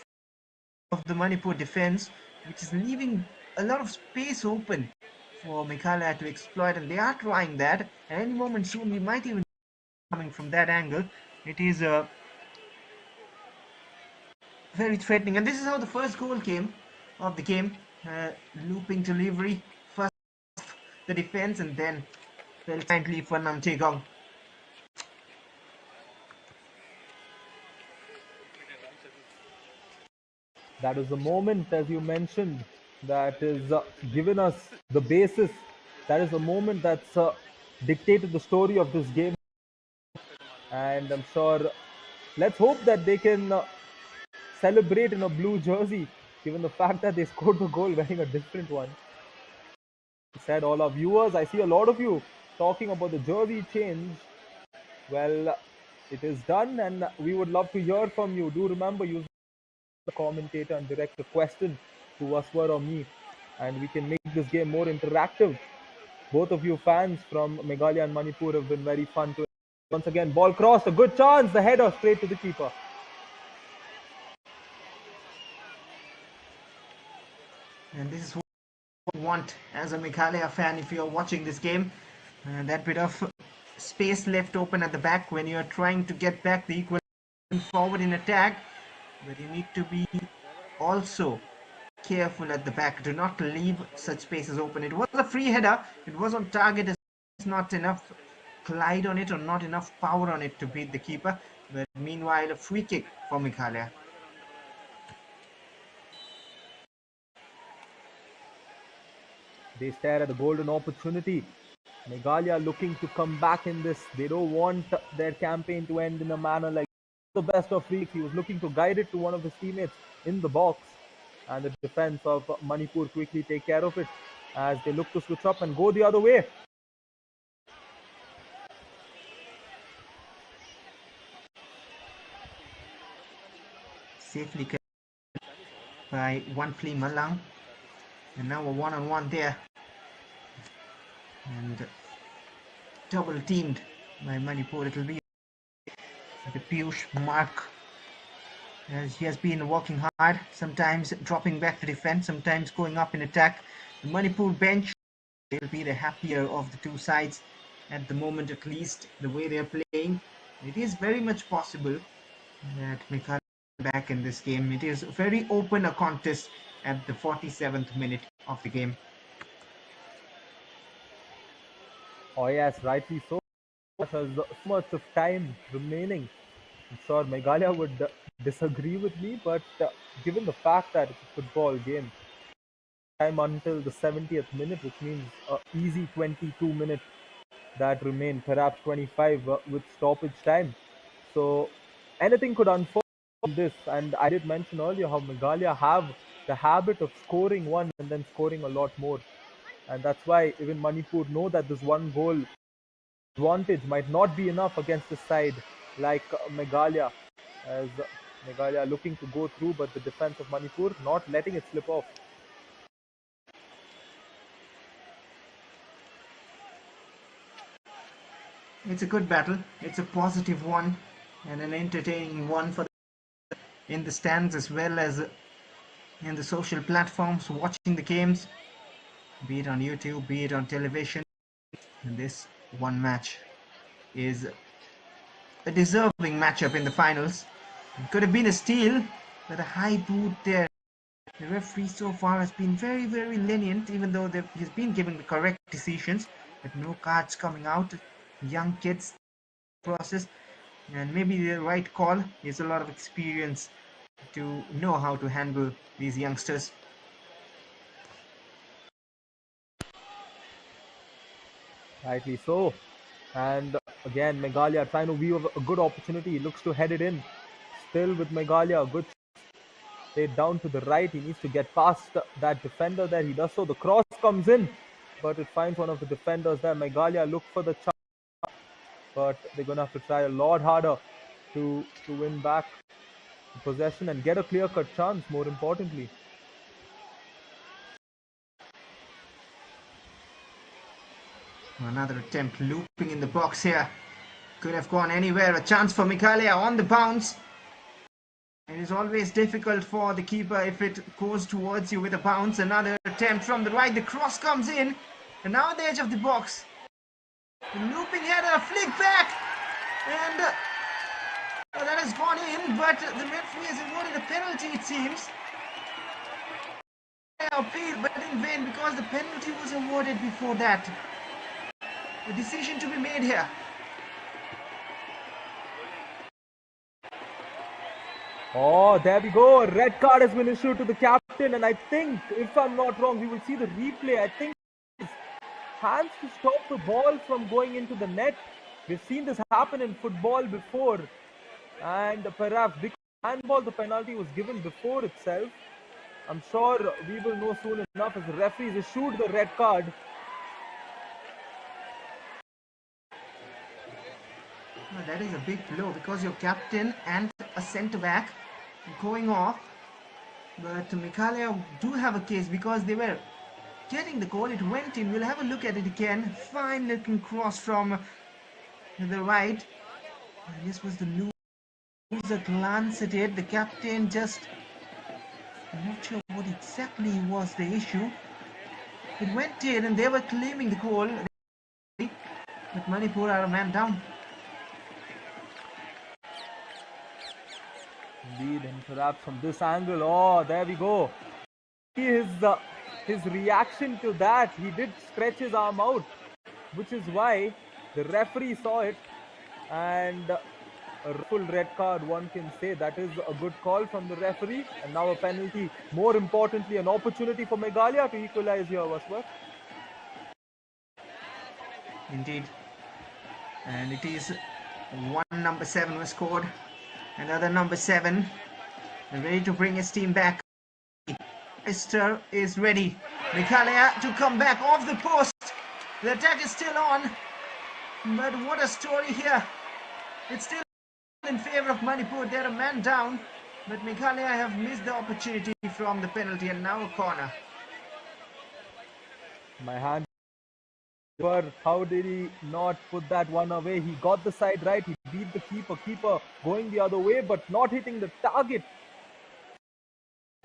[SPEAKER 1] of the Manipur defense which is leaving a lot of space open for Meghalaya to exploit, and they are trying that. At any moment soon, we might even be coming from that angle. It is very threatening, and this is how the first goal came of the game. Looping delivery, first the defense, and then fell kindly for Nam Taegong.
[SPEAKER 2] That is the moment, as you mentioned, that is given us the basis. That is the moment that's dictated the story of this game. And I'm sure, let's hope that they can celebrate in a blue jersey, given the fact that they scored the goal wearing a different one. Said all our viewers, I see a lot of you talking about the jersey change. Well, it is done, and we would love to hear from you. Do remember, use the commentator and direct a question to Aswar or me, and we can make this game more interactive. Both of you fans from Meghalaya and Manipur have been very fun to. Once again, ball crossed, a good chance, the header straight to the keeper.
[SPEAKER 1] And this is what you want as a Meghalaya fan if you're watching this game. That bit of space left open at the back when you're trying to get back the equal forward in attack, but you need to be also careful at the back. Do not leave such spaces open. It was a free header. It was on target. It's not enough glide on it or not enough power on it to beat the keeper. But meanwhile, a free kick for Meghalaya.
[SPEAKER 2] They stare at the golden opportunity. Meghalaya looking to come back in this. They don't want their campaign to end in a manner like the best of freaks. He was looking to guide it to one of his teammates in the box, and the defense of Manipur quickly take care of it as they look to switch up and go the other way.
[SPEAKER 1] Safely by One Flea Malang. And now a one-on-one there. And double teamed by Manipur. It'll be the Piyush Mark, as he has been working hard, sometimes dropping back to defend, sometimes going up in attack. The Manipur bench will be the happier of the two sides at the moment, at least the way they are playing. It is very much possible that Meghalaya back in this game. It is very open a contest at the 47th minute of the game.
[SPEAKER 2] Oh yes, rightly so. Has so much of time remaining. I'm sure Meghalaya would disagree with me, but given the fact that it's a football game, time until the 70th minute, which means easy 22 minutes that remain, perhaps 25 with stoppage time. So anything could unfold in this. And I did mention earlier how Meghalaya have the habit of scoring one and then scoring a lot more. And that's why even Manipur know that this one goal advantage might not be enough against a side like Meghalaya, as Meghalaya looking to go through, but the defense of Manipur not letting it slip off.
[SPEAKER 1] It's a good battle. It's a positive one and an entertaining one for in the stands as well as in the social platforms watching the games, be it on YouTube, be it on television. And this one match is a deserving matchup in the finals. It could have been a steal, but a high boot there The referee so far has been very, very lenient, even though he's been giving the correct decisions, but no cards coming out. Young kids process, and maybe the right call. He has a lot of experience to know how to handle these youngsters.
[SPEAKER 2] Rightly so. And again, Meghalaya trying to weave a good opportunity. He looks to head it in. Still with Meghalaya, good played down to the right. He needs to get past that defender there. He does so. The cross comes in, but it finds one of the defenders there. Meghalaya look for the chance, but they're going to have to try a lot harder to win back the possession and get a clear-cut chance, more importantly.
[SPEAKER 1] Another attempt looping in the box here. Could have gone anywhere. A chance for Meghalaya on the bounce. It is always difficult for the keeper if it goes towards you with a bounce. Another attempt from the right. The cross comes in. And now at the edge of the box. The looping header, a flick back. And that has gone in. But the referee has awarded a penalty, it seems. Appeal, but in vain because the penalty was awarded before that. A decision to be made here.
[SPEAKER 2] Oh, there we go. A red card has been issued to the captain, and I think, if I'm not wrong, we will see the replay. I think his hands to stop the ball from going into the net. We've seen this happen in football before, and perhaps because handball, the penalty was given before itself. I'm sure we will know soon enough as the referees issued the red card.
[SPEAKER 1] Oh, that is a big blow because your captain and a centre back going off. But Meghalaya do have a case because they were getting the goal. It went in. We'll have a look at it again. Fine looking cross from the right. And this was the loser glance at it. The captain just, I'm not sure what exactly was the issue. It went in and they were claiming the goal. But Manipur are a man down.
[SPEAKER 2] Indeed, and perhaps from this angle, oh, there we go. His reaction to that, he did stretch his arm out, which is why the referee saw it, and a full red card, one can say. That is a good call from the referee, and now a penalty. More importantly, an opportunity for Meghalaya to equalize here, Vaswat.
[SPEAKER 1] Indeed. And it is one number 7 was scored. Another number 7 ready to bring his team back. Esther is ready. Meghalaya to come back off the post. The attack is still on. But what a story here. It's still in favor of Manipur. They're a man down. But Meghalaya have missed the opportunity from the penalty and now a corner.
[SPEAKER 2] My hand. How did he not put that one away? He got the side right. He beat the keeper going the other way, but not hitting the target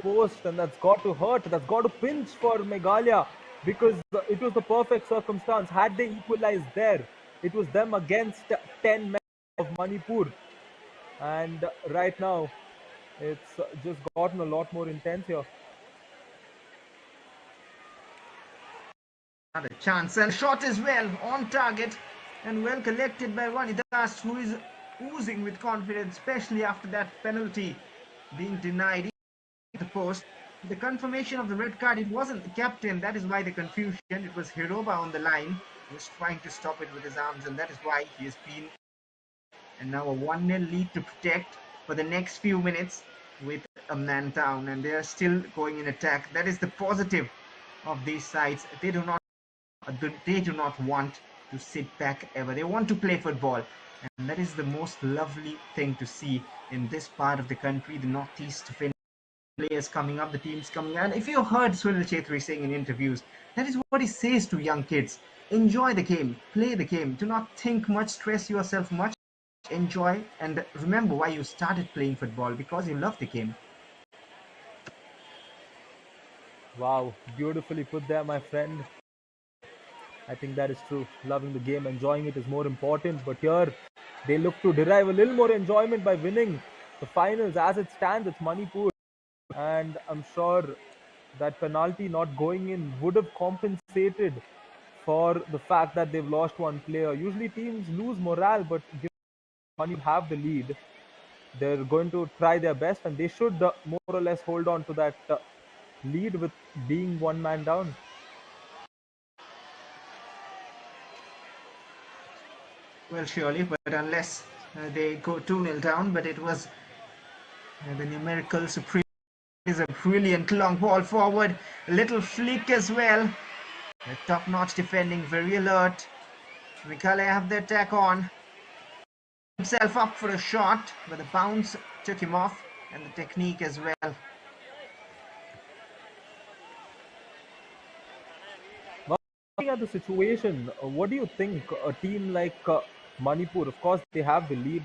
[SPEAKER 2] post, and that's got to hurt. That's got to pinch for Meghalaya because it was the perfect circumstance. Had they equalized there, it was them against 10 men of Manipur, and right now it's just gotten a lot more intense here.
[SPEAKER 1] Another chance and shot as well on target and well collected by Vanidas, who is oozing with confidence, especially after that penalty being denied at the post. The confirmation of the red card, it wasn't the captain, that is why the confusion. It was Hiroba on the line. He was trying to stop it with his arms, and that is why he has been. And now a 1-0 lead to protect for the next few minutes with a man down, and they are still going in attack. That is the positive of these sides. They do not want to sit back ever. They want to play football, and that is the most lovely thing to see in this part of the country, the northeast of India. Players coming up, the teams coming out. If you heard Sunil Chetri saying in interviews, that is what he says to young kids. Enjoy the game, play the game, do not think much, stress yourself much, enjoy, and remember why you started playing football, because you love the game.
[SPEAKER 2] Wow, beautifully put there, my friend. I think that is true. Loving the game, enjoying it is more important. But here, they look to derive a little more enjoyment by winning the finals. As it stands, it's Manipur and I'm sure that penalty not going in would have compensated for the fact that they've lost one player. Usually teams lose morale, but given you have the lead, they're going to try their best, and they should more or less hold on to that lead with being one man down.
[SPEAKER 1] Well, surely, but unless they go 2-0 down, but it was the numerical supreme. Is a brilliant long ball forward, a little flick as well. Top-notch defending, very alert. Meghalaya have the attack on. Himself up for a shot, but the bounce took him off, and the technique as well.
[SPEAKER 2] Now, looking at the situation, what do you think a team like Manipur, of course, they have the lead.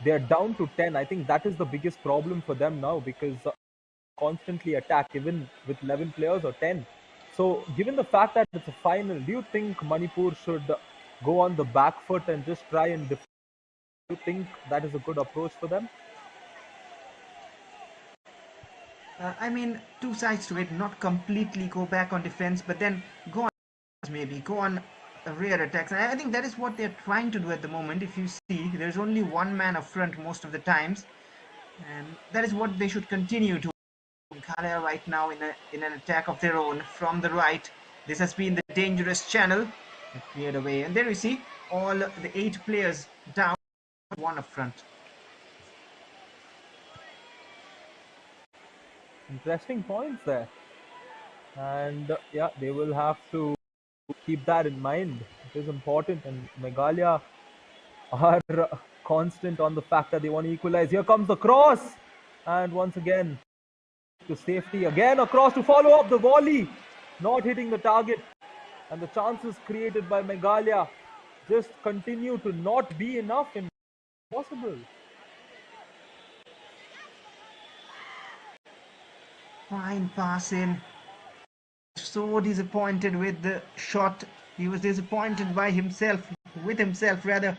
[SPEAKER 2] They're down to 10. I think that is the biggest problem for them now because constantly attack, even with 11 players or 10. So, given the fact that it's a final, do you think Manipur should go on the back foot and just try and defend? Do you think that is a good approach for them?
[SPEAKER 1] I mean, two sides to it, not completely go back on defense, but then go on maybe, go on rear attacks. And I think that is what they're trying to do at the moment. If you see, there's only one man up front most of the times, and that is what they should continue to. Meghalaya right now in an attack of their own from the right. This has been the dangerous channel. Cleared away, and there you see all the 8 players down, one up front.
[SPEAKER 2] Interesting points there. And yeah, they will have to keep that in mind. It is important, and Meghalaya are constant on the fact that they want to equalize. Here comes the cross, and once again to safety. Again, a cross to follow up the volley, not hitting the target, and the chances created by Meghalaya just continue to not be enough and possible.
[SPEAKER 1] Fine pass in. So disappointed with the shot. He was disappointed by himself, with himself rather,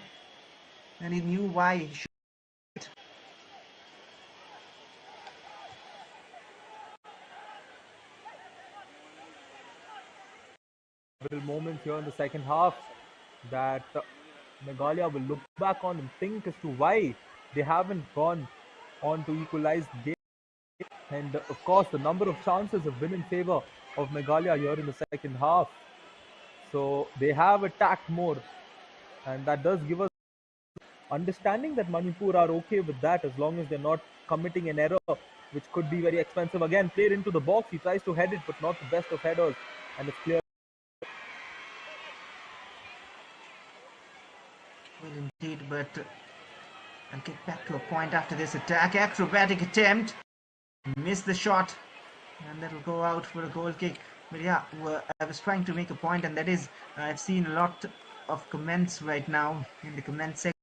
[SPEAKER 1] and he knew why he should.
[SPEAKER 2] Several moments here in the second half that Meghalaya will look back on and think as to why they haven't gone on to equalize the game. And of course, the number of chances have been in favor of Meghalaya here in the second half. So they have attacked more, and that does give us understanding that Manipur are okay with that as long as they're not committing an error which could be very expensive. Again, played into the box. He tries to head it, but not the best of headers, and it's clear.
[SPEAKER 1] Well, indeed, but I'll get back to a point after this attack. Acrobatic attempt. Missed the shot, and that'll go out for a goal kick. But yeah, I was trying to make a point, and that is, I've seen a lot of comments right now in the comment section.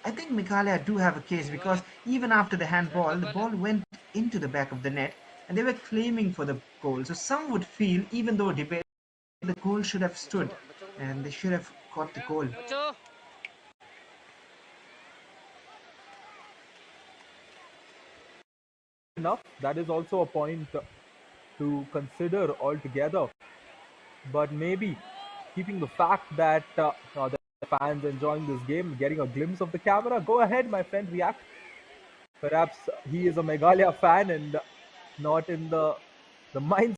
[SPEAKER 1] I think Meghalaya do have a case because even after the handball, the ball went into the back of the net, and they were claiming for the goal. So some would feel, even though debate, the goal should have stood, and they should have got the goal.
[SPEAKER 2] Enough. That is also a point to consider altogether. But maybe keeping the fact that the fans enjoying this game, getting a glimpse of the camera, go ahead, my friend, react. Perhaps he is a Meghalaya fan and not in the mindset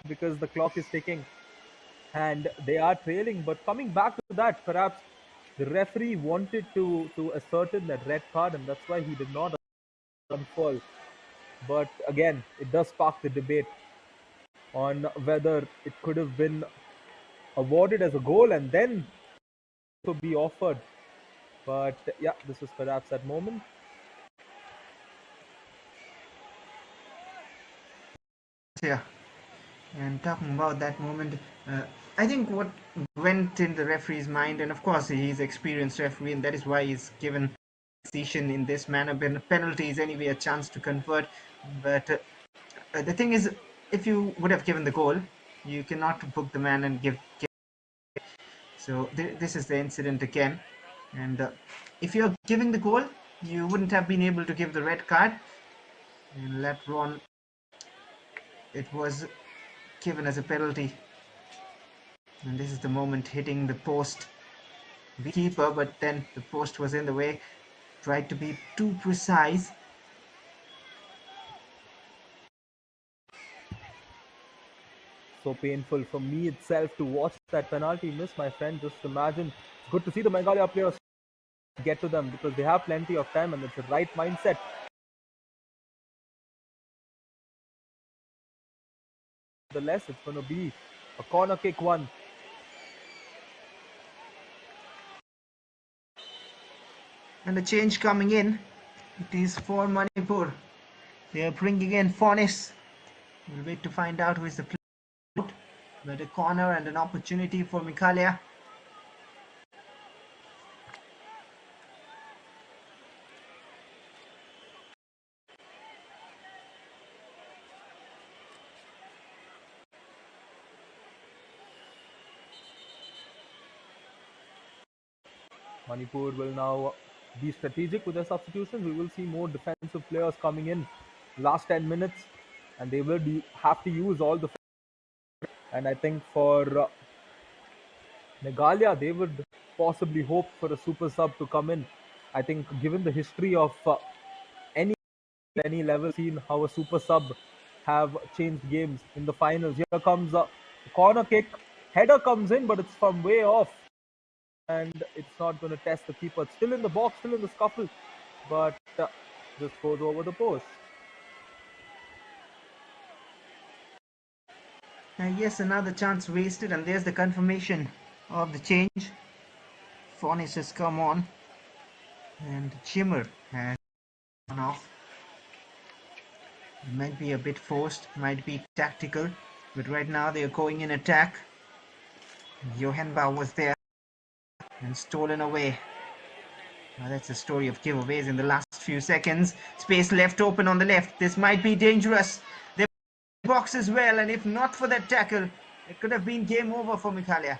[SPEAKER 2] because the clock is ticking and they are trailing. But coming back to that, perhaps the referee wanted to ascertain that red card, and that's why he did not unfold. But again, it does spark the debate on whether it could have been awarded as a goal and then to be offered. But yeah, this was perhaps that moment.
[SPEAKER 1] Yeah, and talking about that moment, I think what went in the referee's mind, and of course he's experienced referee, and that is why he's given decision in this manner. Penalty is anyway a chance to convert, but the thing is, if you would have given the goal, you cannot book the man and give. So this is the incident again, and if you're giving the goal, you wouldn't have been able to give the red card. And let Ron, it was given as a penalty. And this is the moment hitting the post. The keeper, but then the post was in the way. Tried to be too precise.
[SPEAKER 2] So painful for me itself to watch that penalty miss, my friend. Just imagine. It's good to see the Meghalaya players get to them because they have plenty of time and it's the right mindset. The less it's going to be a corner kick one.
[SPEAKER 1] And the change coming in. It is for Manipur. They are bringing in Fornis. We'll wait to find out who is the player. But a corner and an opportunity for Meghalaya.
[SPEAKER 2] Manipur will now be strategic with their substitutions. We will see more defensive players coming in last 10 minutes and they will have to use all the. And I think for Meghalaya, they would possibly hope for a super sub to come in. I think given the history of any level, seen how a super sub have changed games in the finals. Here comes a corner kick. Header comes in, but it's from way off. And it's not going to test the keeper. It's still in the box, still in the scuffle, but just goes over the post.
[SPEAKER 1] Yes, another chance wasted, and there's the confirmation of the change. Fornis has come on, and Chimmer has gone off. It might be a bit forced, might be tactical, but right now they are going in attack. Johanbau was there and stolen away. Now that's a story of giveaways in the last few seconds. Space left open on the left. This might be dangerous. The box as well, and if not for that tackle, it could have been game over for Meghalaya.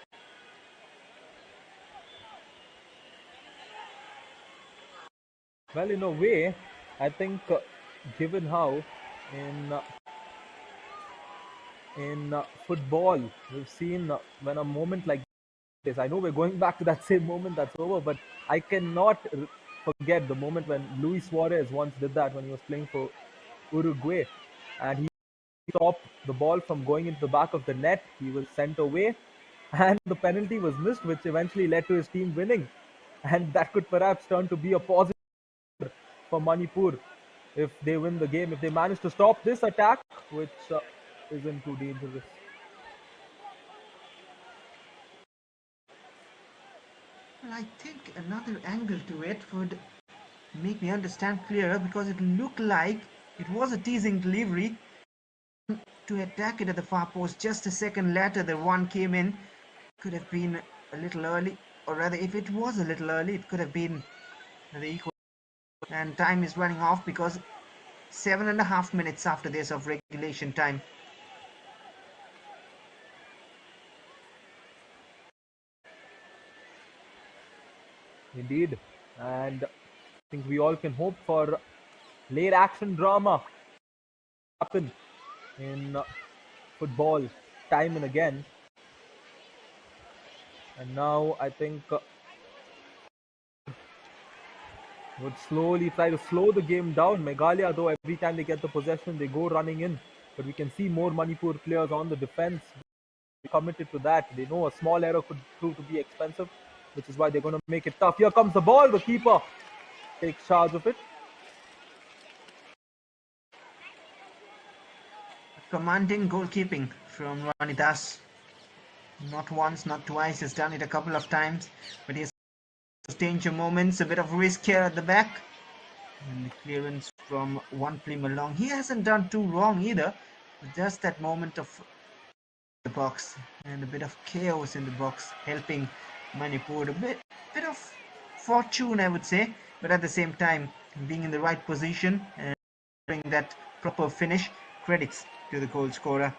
[SPEAKER 2] Well, in a way, I think given how in football we've seen when a moment like this, I know we're going back to that same moment that's over, but I cannot forget the moment when Luis Suarez once did that when he was playing for Uruguay, and he stopped the ball from going into the back of the net. He was sent away, and the penalty was missed, which eventually led to his team winning. And that could perhaps turn to be a positive for Manipur if they win the game, if they manage to stop this attack, which isn't too dangerous.
[SPEAKER 1] Well, I think another angle to it would make me understand clearer, because it looked like it was a teasing delivery to attack it at the far post. Just a second later, the one came in. Could have been a little early, or rather, if it was a little early, it could have been the equal. And time is running off because 7.5 minutes after this of regulation time.
[SPEAKER 2] Indeed, and I think we all can hope for late action drama happen in football time and again. And now I think would slowly try to slow the game down. Meghalaya, though, every time they get the possession, they go running in. But we can see more Manipur players on the defense committed to that. They know a small error could prove to be expensive, which is why they're going to make it tough. Here comes the ball. The keeper takes charge of it.
[SPEAKER 1] Commanding goalkeeping from Ronnie Das. Not once, not twice. He's done it a couple of times, but he's danger moments, a bit of risk here at the back. And the clearance from one Plim along. He hasn't done too wrong either. Just that moment of the box and a bit of chaos in the box, helping Manipur. A bit of fortune, I would say, but at the same time, being in the right position and doing that proper finish. Credits to the goal scorer.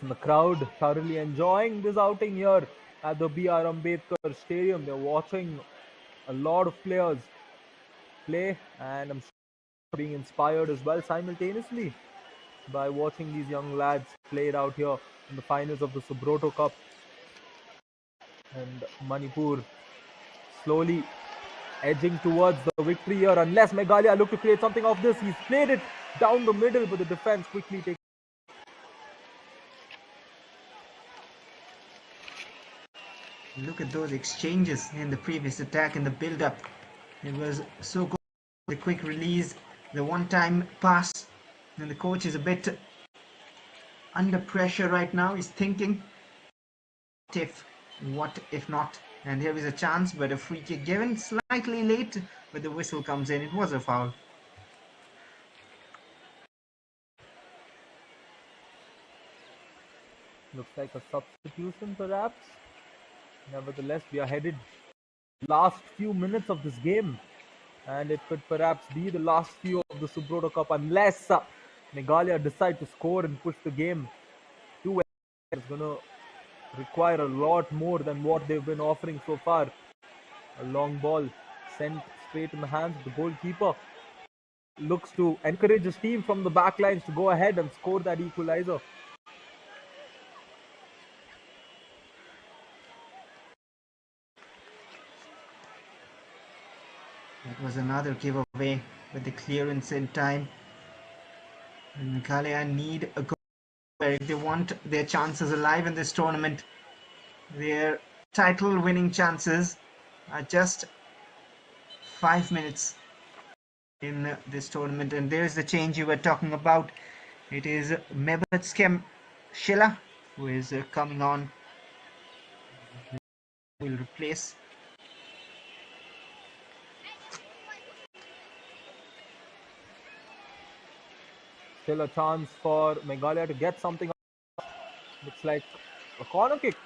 [SPEAKER 2] And the crowd thoroughly enjoying this outing here at the B.R. Ambedkar Stadium. They're watching a lot of players play, and I'm being inspired as well simultaneously by watching these young lads play it out here in the finals of the Subroto Cup. And Manipur slowly edging towards the victory here, unless Meghalaya look to create something of this. He's played it down the middle, but the defense quickly takes.
[SPEAKER 1] Look at those exchanges in the previous attack in the build-up. It was so good. The quick release, the one-time pass, and the coach is a bit under pressure right now. He's thinking, what if not? And here is a chance, but a free kick given slightly late, but the whistle comes in. It was a foul.
[SPEAKER 2] Looks like a substitution perhaps. Nevertheless, we are headed last few minutes of this game, and it could perhaps be the last few of the Subroto Cup unless Meghalaya decide to score and push the game to end. It's going to require a lot more than what they've been offering so far. A long ball sent straight in the hands of the goalkeeper. Looks to encourage his team from the back lines to go ahead and score that equalizer.
[SPEAKER 1] That was another giveaway with the clearance in time. And Meghalaya need a goal if they want their chances alive in this tournament. Their title winning chances are just 5 minutes in this tournament. And there's the change you were talking about. It is Mebetskem Shilla who is coming on. Will replace.
[SPEAKER 2] Still a chance for Meghalaya to get something. Looks like a corner kick.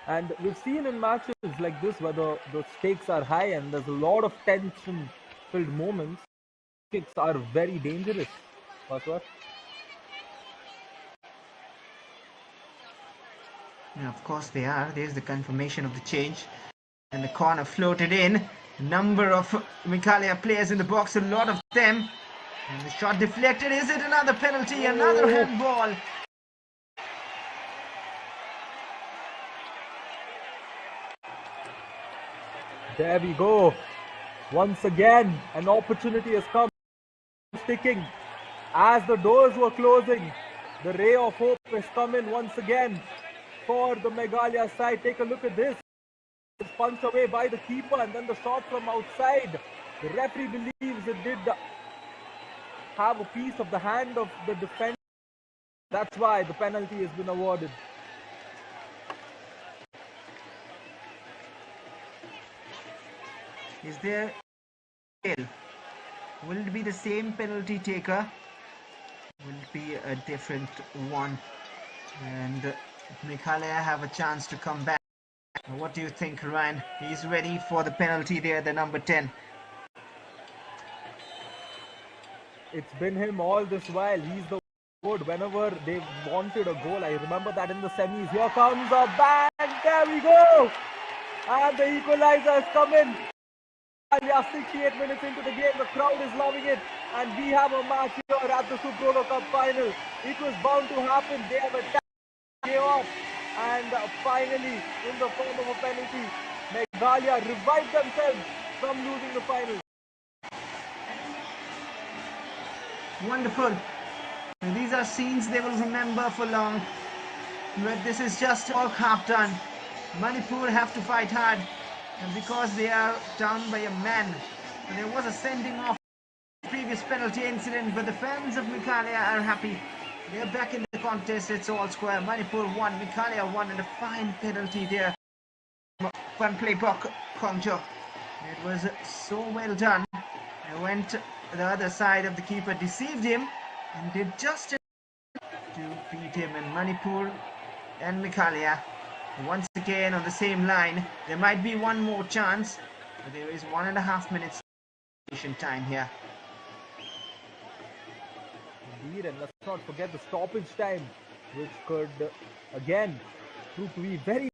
[SPEAKER 2] And we've seen in matches like this where the stakes are high and there's a lot of tension-filled moments. Kicks are very dangerous. Paswar?
[SPEAKER 1] Yeah, of course they are. There's the confirmation of the change. And the corner floated in. A number of Meghalaya players in the box, a lot of them. And the shot deflected. Is it another penalty? Another handball.
[SPEAKER 2] There we go. Once again, an opportunity has come. Sticking. As the doors were closing, the ray of hope has come in once again for the Meghalaya side. Take a look at this. It's punched away by the keeper, and then the shot from outside. The referee believes it did have a piece of the hand of the defender. That's why the penalty has been awarded.
[SPEAKER 1] Is there will it be the same penalty taker? Will it be a different one? And Meghalaya have a chance to come back. What do you think, Ryan? He's ready for the penalty there, the number 10.
[SPEAKER 2] It's been him all this while. He's the good whenever they wanted a goal. I remember that in the semis. Here comes a bang. There we go. And the equalizer has come in. We are 68 minutes into the game. The crowd is loving it. And we have a match here at the Subroto Cup final. It was bound to happen. They have attacked, gave up. And finally, in the form of a penalty, Meghalaya revived themselves from losing the final.
[SPEAKER 1] Wonderful. And these are scenes they will remember for long. But this is just all half done. Manipur have to fight hard. And because they are down by a man, there was a sending off previous penalty incident, but the fans of Meghalaya are happy. They're back in the contest. It's all square. Manipur won, Meghalaya won, and a fine penalty there. One play block, Kongjo. It was so well done. It went to the other side of the keeper, deceived him, and did just to beat him. And Manipur and Meghalaya once again on the same line. There might be one more chance, but there is 1.5 minutes time here.
[SPEAKER 2] Indeed, and let's not forget the stoppage time, which could again prove to be very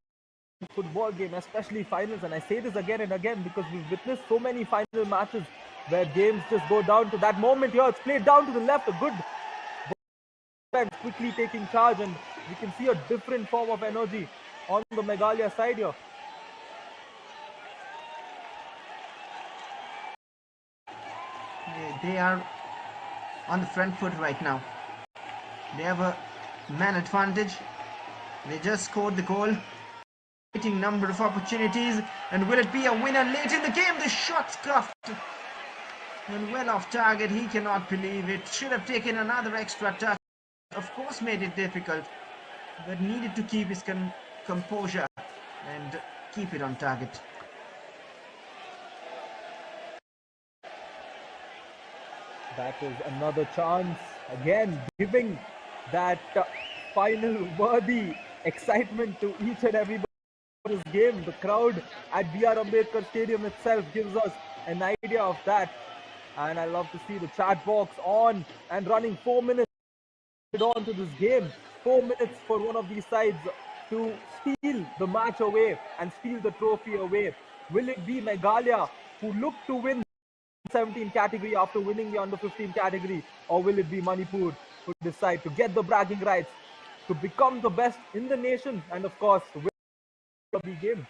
[SPEAKER 2] football game, especially finals. And I say this again and again because we've witnessed so many final matches where games just go down to that moment here. It's played down to the left, a good defense quickly taking charge, and we can see a different form of energy on the Meghalaya side here.
[SPEAKER 1] They are on the front foot right now. They have a man advantage. They just scored the goal. Number of opportunities, and will it be a winner late in the game? The shot scuffed and well off target. He cannot believe it. Should have taken another extra touch. Of course made it difficult, but needed to keep his composure and keep it on target.
[SPEAKER 2] That is another chance, again giving that final worthy excitement to each and everybody. This game, the crowd at B.R. Ambedkar Stadium itself gives us an idea of that, and I love to see the chat box on and running. 4 minutes on to this game, 4 minutes for one of these sides to steal the match away and steal the trophy away. Will it be Meghalaya who look to win the 17 category after winning the under 15 category, or will it be Manipur who decide to get the bragging rights to become the best in the nation and of course win the game?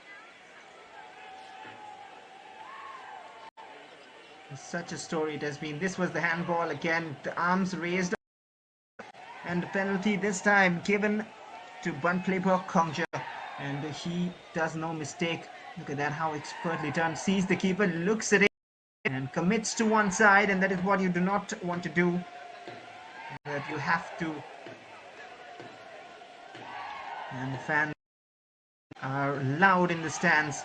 [SPEAKER 1] Such a story it has been. This was the handball again, the arms raised, and the penalty this time given to Bunpleper Kongja, and he does no mistake. Look at that, how expertly done. Sees the keeper, looks at it and commits to one side, and that is what you do not want to do. That you have to, and the fans are loud in the stands.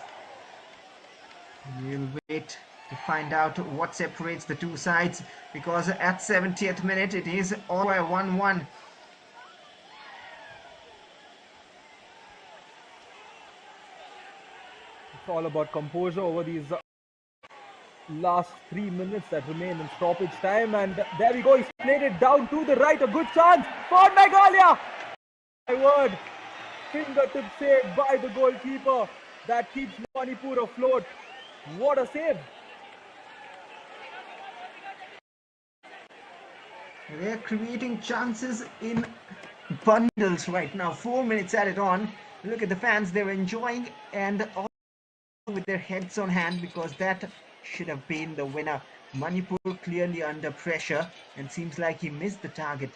[SPEAKER 1] We'll wait to find out what separates the two sides, because at 70th minute it is all 1-1.
[SPEAKER 2] It's all about composure over these last 3 minutes that remain in stoppage time, and there we go. He's played it down to the right. A good chance for Meghalaya. My word, fingertip save by the goalkeeper that keeps Manipur afloat. What a save!
[SPEAKER 1] They're creating chances in bundles right now. 4 minutes at it on. Look at the fans, they're enjoying and all with their heads on hand, because that should have been the winner. Manipur clearly under pressure, and seems like he missed the target.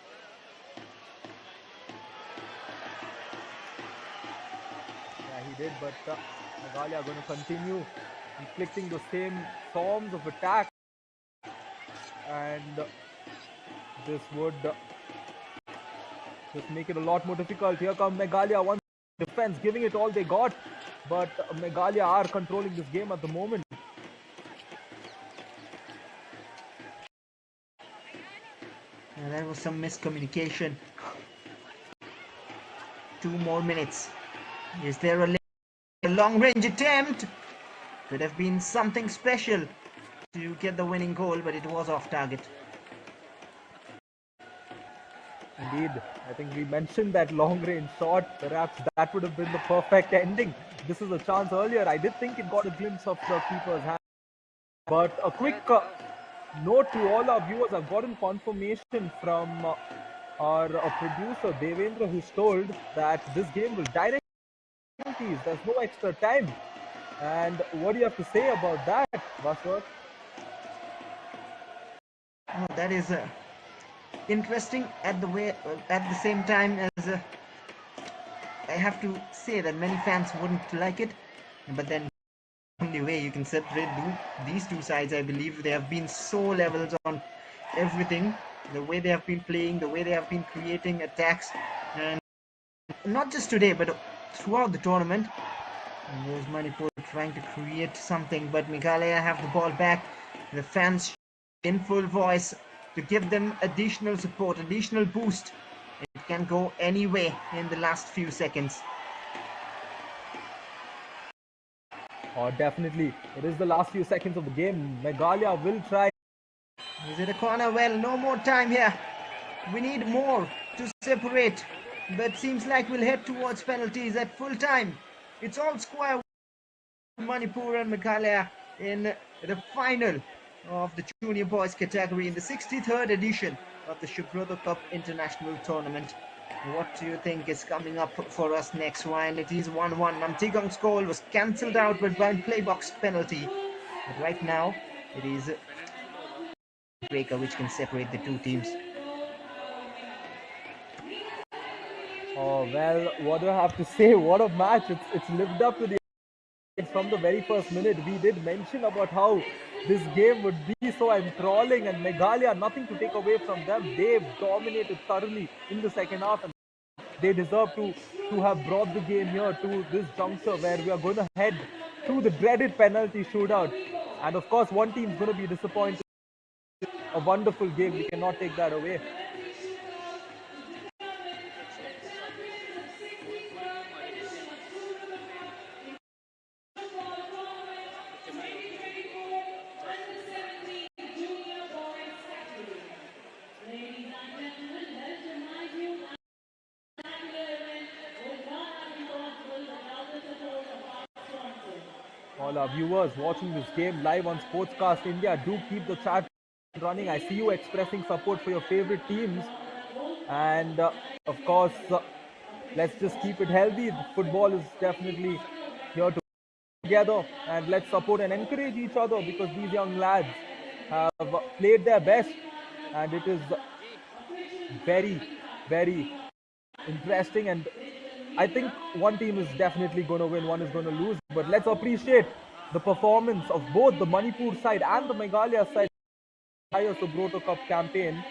[SPEAKER 2] Yeah, he did, but Meghalaya are going to continue inflicting the same forms of attack, and this would just make it a lot more difficult. Here come Meghalaya, one defense giving it all they got, but Meghalaya are controlling this game at the moment.
[SPEAKER 1] And there was some miscommunication. 2 more minutes. Is there a long-range attempt? Could have been something special to get the winning goal, but it was off target.
[SPEAKER 2] Indeed, I think we mentioned that long-range shot. Perhaps that would have been the perfect ending. This is a chance earlier. I did think it got a glimpse of the keeper's hand. But a quick note to all our viewers. I've gotten confirmation from our producer Devendra, who's told that this game will direct penalties. There's no extra time. And what do you have to say about that, Vaswat?
[SPEAKER 1] Oh, that is interesting at the same time as I have to say that many fans wouldn't like it, but then the only way you can separate these two sides, I believe, they have been so levels on everything, the way they have been playing, the way they have been creating attacks, and not just today but throughout the tournament. And there's Manipur trying to create something, but Meghalaya have the ball back. The fans in full voice to give them additional support, additional boost. It can go any way in the last few seconds.
[SPEAKER 2] Oh, definitely. It is the last few seconds of the game. Meghalaya will try.
[SPEAKER 1] Is it a corner? Well, no more time here. We need more to separate. But seems like we'll head towards penalties at full time. It's all square. Manipur and Meghalaya in the final of the junior boys category in the 63rd edition of the Subroto Cup International Tournament. What do you think is coming up for us next, Ryan? It is 1-1. Namtigong's goal was cancelled out by playbox penalty. But right now, it is a breaker which can separate the two teams.
[SPEAKER 2] Oh, well, what do I have to say? What a match. It's lived up to the from the very first minute. We did mention about how this game would be so enthralling, and Meghalaya, nothing to take away from them. They've dominated thoroughly in the second half, and they deserve to have brought the game here to this juncture where we are going to head to the dreaded penalty shootout. And of course, one team's going to be disappointed. A wonderful game. We cannot take that away. All our viewers watching this game live on Sportscast India, do keep the chat running. I see you expressing support for your favorite teams. And of course, let's just keep it healthy. Football is definitely here to together, and let's support and encourage each other because these young lads have played their best, and it is very, very interesting. And I think one team is definitely going to win, one is going to lose. But let's appreciate the performance of both the Manipur side and the Meghalaya side entire Subroto Cup campaign,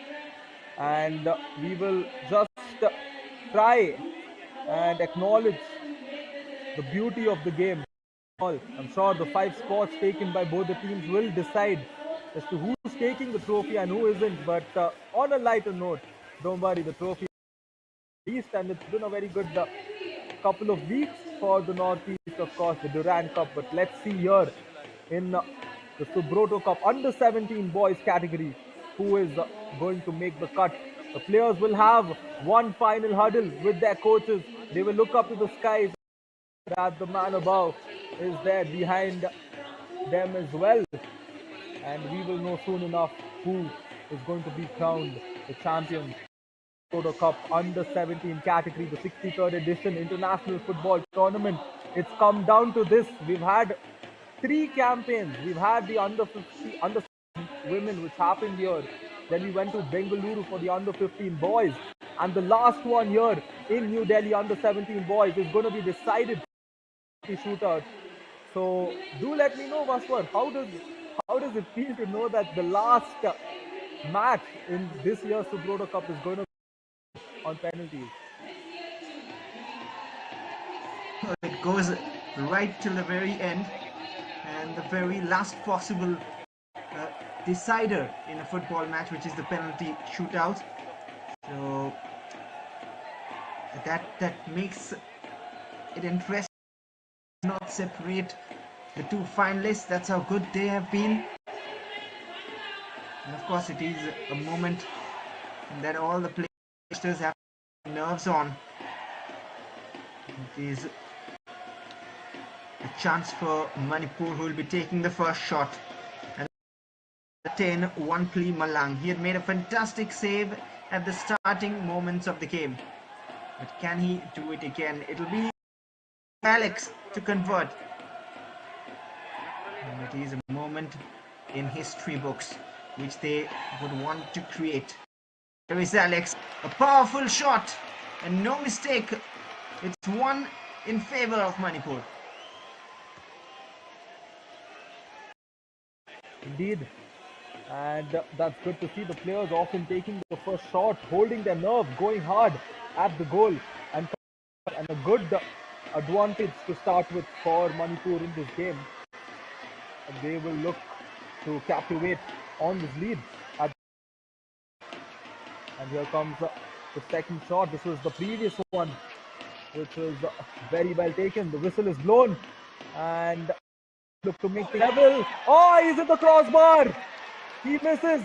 [SPEAKER 2] and we will just try and acknowledge the beauty of the game. I'm sure the 5 spots taken by both the teams will decide as to who's taking the trophy and who isn't. But on a lighter note, don't worry, the trophy is released, and it's been a very good couple of weeks for the Northeast, of course, the Durand Cup. But let's see here in the Subroto Cup under 17 boys category who is going to make the cut. The players will have one final huddle with their coaches. They will look up to the skies that the man above is there behind them as well, and we will know soon enough who is going to be crowned the champion. Subroto Cup under 17 category, the 63rd edition international football tournament. It's come down to this. We've had 3 campaigns. We've had the under 50 under women, which happened here. Then we went to Bengaluru for the under 15 boys, and the last one here in New Delhi under 17 boys is going to be decided shootout. So do let me know, Vaswar, how does it feel to know that the last match in this year's Subroto Cup is going to be on penalties?
[SPEAKER 1] It goes right till the very end, and the very last possible decider in a football match, which is the penalty shootout. So that makes it interesting. Not separate the two finalists. That's how good they have been, and of course it is a moment that all the players have nerves on. It is a chance for Manipur, who will be taking the first shot. And 10-1 Pli Malang. He had made a fantastic save at the starting moments of the game, but can he do it again? It'll be Alex to convert, and it is a moment in history books which they would want to create. There is Alex, a powerful shot, and no mistake, it's one in favor of Manipur.
[SPEAKER 2] Indeed, and that's good to see. The players often taking the first shot, holding their nerve, going hard at the goal, and a good advantage to start with for Manipur in this game. And they will look to captivate on this lead. And here comes the second shot. This was the previous one, which was very well taken. The whistle is blown, and look to make the level. Oh, he's at the crossbar. He misses,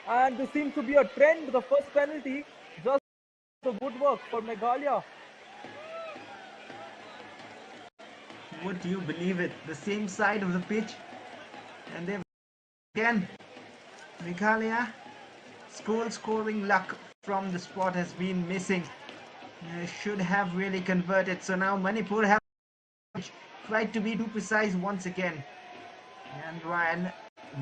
[SPEAKER 2] and this seems to be a trend. The first penalty, just the woodwork for Meghalaya.
[SPEAKER 1] Would you believe it? The same side of the pitch, and they've again Meghalaya scoring luck from the spot has been missing. Should have really converted. So now Manipur have tried to be too precise once again, and while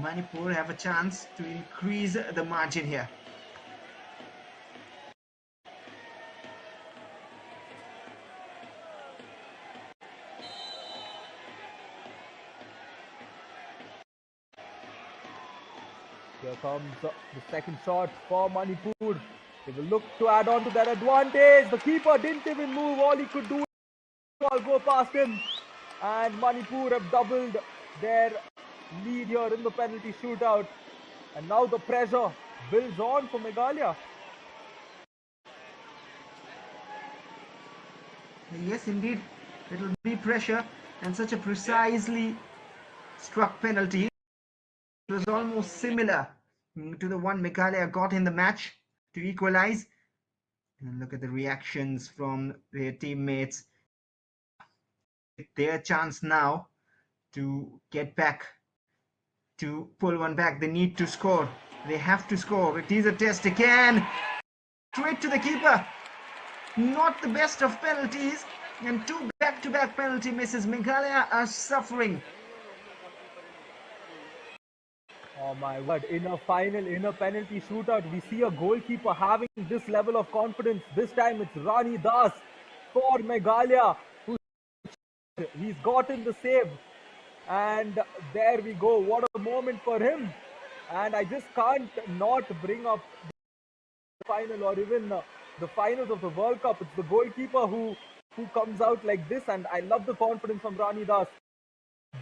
[SPEAKER 1] Manipur have a chance to increase the margin here.
[SPEAKER 2] Here comes the second shot for Manipur. They will look to add on to their advantage. The keeper didn't even move. All he could do was go past him. And Manipur have doubled their lead here in the penalty shootout. And now the pressure builds on for Meghalaya.
[SPEAKER 1] Yes, indeed. It will be pressure, and such a precisely struck penalty. It was almost similar to the one Meghalaya got in the match to equalize. And look at the reactions from their teammates. Their chance now to get back, to pull one back. They need to score. They have to score. It is a test again. Straight to the keeper. Not the best of penalties, and two back-to-back penalty misses. Meghalaya are suffering.
[SPEAKER 2] Oh my word, in a penalty shootout, we see a goalkeeper having this level of confidence. This time it's Rani Das for Meghalaya. He's gotten the save. And there we go. What a moment for him. And I just can't not bring up the final or even the finals of the World Cup. It's the goalkeeper who comes out like this. And I love the confidence from Rani Das.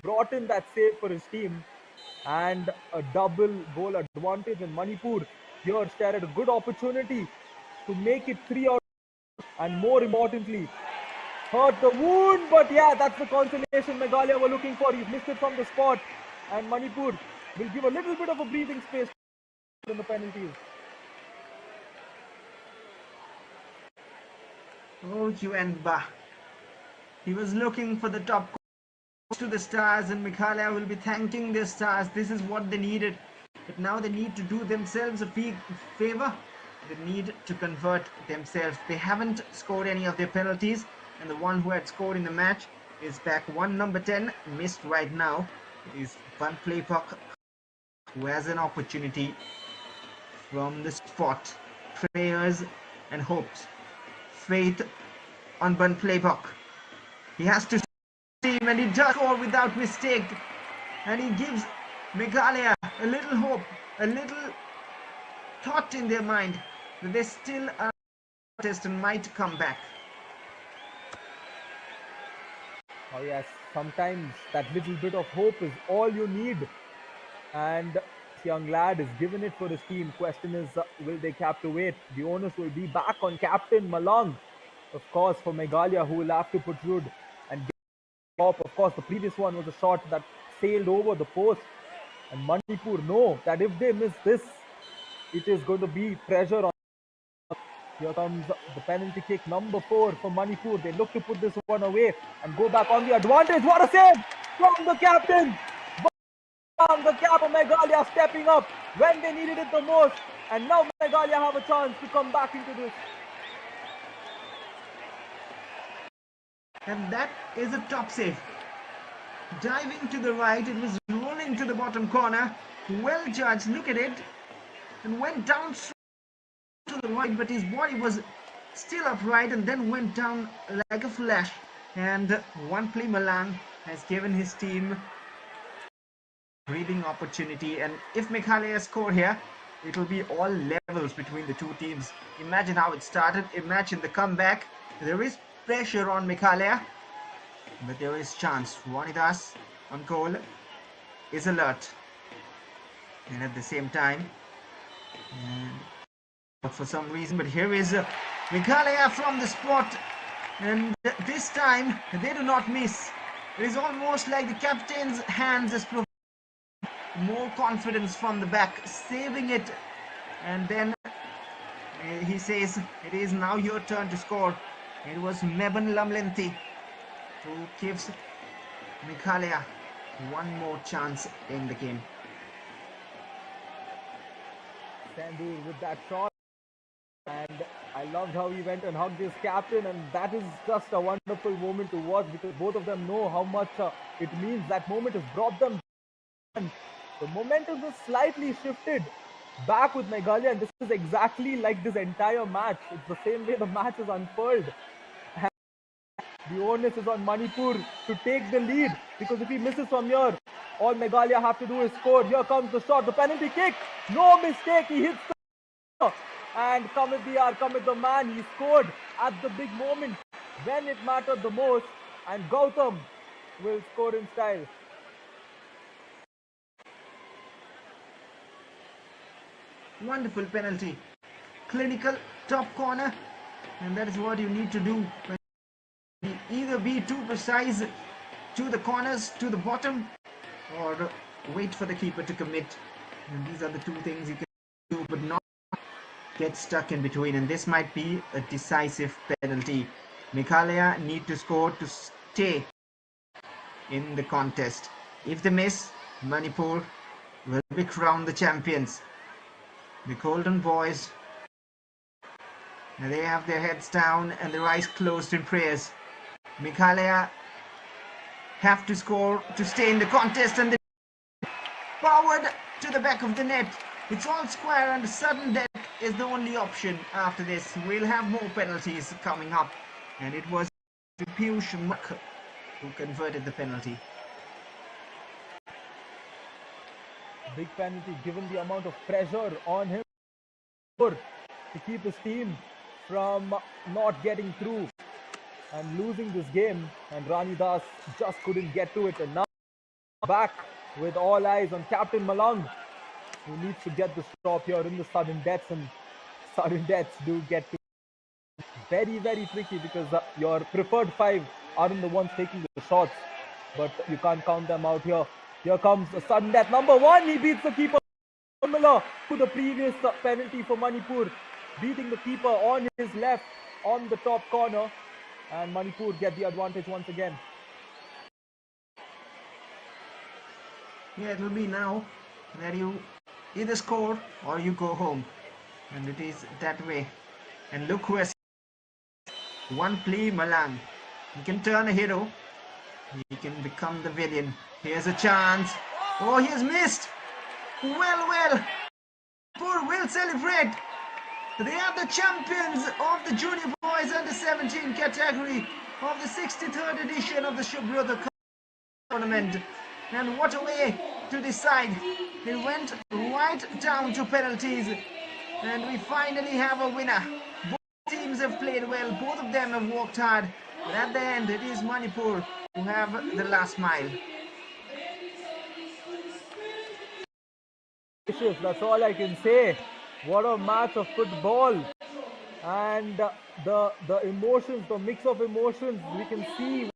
[SPEAKER 2] Brought in that save for his team. And a double goal advantage in Manipur here stared at a good opportunity to make it 3 out, and more importantly hurt the wound. But yeah, that's the consolation Meghalaya were looking for. He's missed it from the spot, and Manipur will give a little bit of a breathing space in the penalties.
[SPEAKER 1] Oh, Yuenba. He was looking for the top to the stars, and Meghalaya will be thanking their stars. This is what they needed. But now they need to do themselves a favor. They need to convert themselves. They haven't scored any of their penalties, and the one who had scored in the match is back. One number 10 missed right now. It is Ban Playpok who has an opportunity from the spot. Prayers and hopes. Faith on Ban Playpok. He has to team, and he does score without mistake, and he gives Meghalaya a little hope, a little thought in their mind that they still are test and might come back.
[SPEAKER 2] Oh yes, sometimes that little bit of hope is all you need, and this young lad is giving it for his team. Question is, will they captivate? The onus will be back on Captain Malang, of course, for Meghalaya, who will have to put Rud and top. Of course, the previous one was a shot that sailed over the post, and Manipur know that if they miss this, it is going to be pressure on. Here comes the penalty kick number 4 for Manipur. They look to put this one away and go back on the advantage. What a save from the captain! The cap of Meghalaya stepping up when they needed it the most, and now Meghalaya have a chance to come back into this.
[SPEAKER 1] And that is a top save. Diving to the right, it was rolling to the bottom corner. Well judged, look at it. And went down to the right, but his body was still upright and then went down like a flash. And one play Malang has given his team breathing opportunity. And if Meghalaya score here, it will be all levels between the two teams. Imagine how it started. Imagine the comeback. There is pressure on Meghalaya, but there is chance. Vanidas on goal is alert, and at the same time, for some reason, but here is Meghalaya from the spot, and this time they do not miss. It is almost like the captain's hands is providing more confidence from the back, saving it, and then he says, "It is now your turn to score." It was Meban Lamlenti who gives Meghalaya one more chance in the game.
[SPEAKER 2] Sandu with that shot, and I loved how he went and hugged his captain, and that is just a wonderful moment to watch because both of them know how much it means. That moment has brought them down. The momentum is slightly shifted back with Meghalaya, and this is exactly like this entire match. It's the same way the match is unfurled. The onus is on Manipur to take the lead because if he misses from here, all Meghalaya have to do is score. Here comes the shot, the penalty kick. No mistake, he hits the and cometh the hour, cometh the man. He scored at the big moment when it mattered the most, and Gautam will score in style.
[SPEAKER 1] Wonderful penalty. Clinical top corner, and that is what you need to do. Either be too precise to the corners, to the bottom, or wait for the keeper to commit. And these are the two things you can do, but not get stuck in between. And this might be a decisive penalty. Meghalaya need to score to stay in the contest. If they miss, Manipur will be crowned the champions. The Golden Boys, they have their heads down and their eyes closed in prayers. Meghalaya have to score to stay in the contest, and they powered to the back of the net. It's all square, and sudden death is the only option after this. We'll have more penalties coming up, and it was Piyush Mak who converted the penalty.
[SPEAKER 2] Big penalty given the amount of pressure on him to keep his team from not getting through and losing this game, and Rani Das just couldn't get to it, and now back with all eyes on Captain Malang, who needs to get the stop here in the sudden deaths, and sudden deaths do get to very, very tricky because your preferred five aren't the ones taking the shots, but you can't count them out here. Here comes the sudden death, number one, he beats the keeper, similar to the previous penalty for Manipur, beating the keeper on his left on the top corner, and Manipur get the advantage once again.
[SPEAKER 1] Yeah, it will be now that you either score or you go home, and it is that way. And look who has one plea, Malang. He can turn a hero, he can become the villain. Here's a chance. Oh, he has missed. Well, Manipur will celebrate. They are the champions of the Junior Boys Under 17 category of the 63rd edition of the Subroto Cup tournament. And what a way to decide. It went right down to penalties, and we finally have a winner. Both teams have played well, both of them have worked hard, but at the end it is Manipur who have the last mile.
[SPEAKER 2] That's all I can say. What a match of football, and the emotions, the mix of emotions, we can see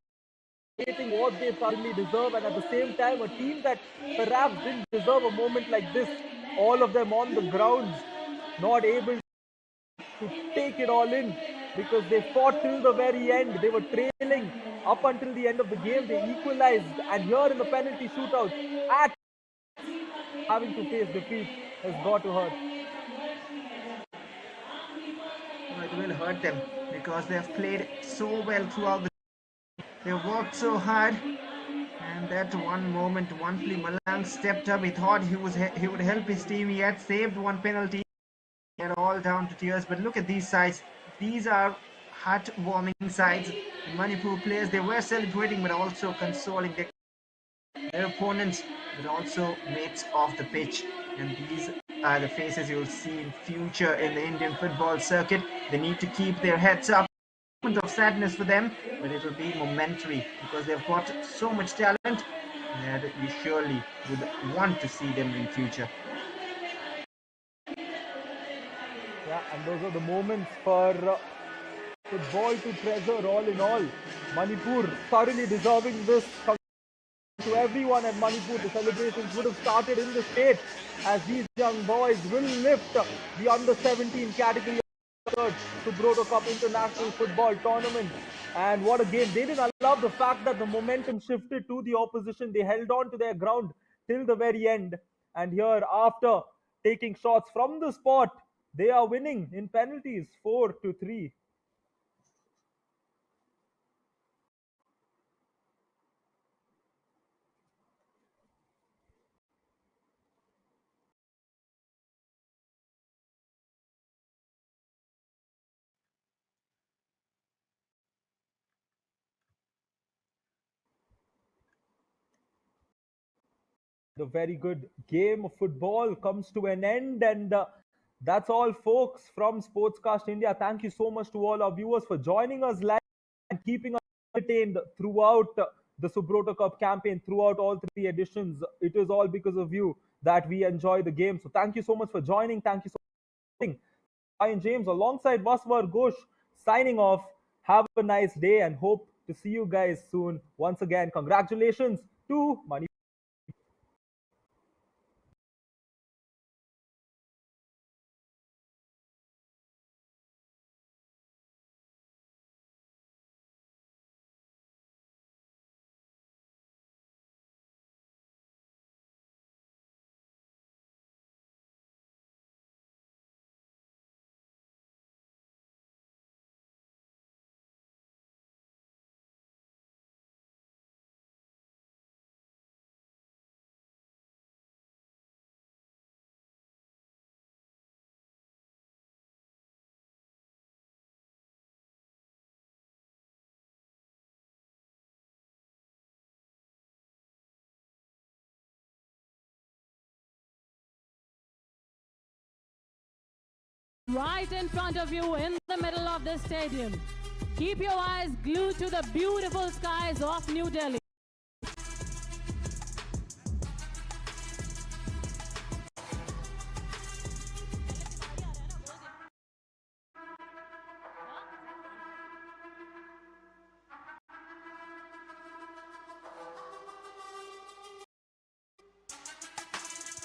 [SPEAKER 2] what they thoroughly deserve, and at the same time a team that perhaps didn't deserve a moment like this, all of them on the ground, not able to take it all in because they fought till the very end. They were trailing up until the end of the game. They equalized, and here in the penalty shootout, at having to face defeat has got to hurt.
[SPEAKER 1] It will hurt them because they have played so well throughout the. They worked so hard, and that one moment, one play, Malang stepped up. He thought he would help his team. He had saved one penalty. They are all down to tears. But look at these sides. These are heartwarming sides. The Manipur players, they were celebrating, but also consoling their opponents, but also mates off the pitch. And these are the faces you'll see in future in the Indian football circuit. They need to keep their heads up. Of sadness for them, but it will be momentary because they've got so much talent that you surely would want to see them in future.
[SPEAKER 2] Yeah, and those are the moments for football to treasure. All in all, Manipur thoroughly deserving this. To everyone at Manipur, the celebrations would have started in the state as these young boys will lift the under 17 category Subroto Cup International Football Tournament. And what a game. They didn't allow the fact that the momentum shifted to the opposition. They held on to their ground till the very end. And here, after taking shots from the spot, they are winning in penalties 4-3. The very good game of football comes to an end. And that's all, folks, from Sportscast India. Thank you so much to all our viewers for joining us live and keeping us entertained throughout the Subroto Cup campaign, throughout all three editions. It is all because of you that we enjoy the game. So thank you so much for joining. Thank you so much for watching. Ryan James alongside Vaswar Ghosh signing off. Have a nice day and hope to see you guys soon. Once again, congratulations to Manipur.
[SPEAKER 7] Right in front of you in the middle of the stadium. Keep your eyes glued to the beautiful skies of New Delhi.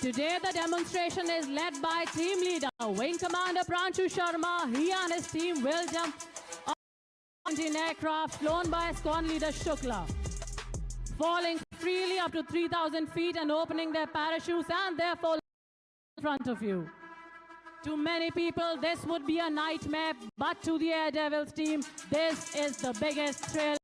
[SPEAKER 7] Today the demonstration is led by team leader, Wing Commander Pranshu Sharma. He and his team will jump on aircraft flown by squad leader Shukla, falling freely up to 3,000 feet and opening their parachutes and therefore in front of you. To many people, this would be a nightmare, but to the Air Devils team, this is the biggest thrill.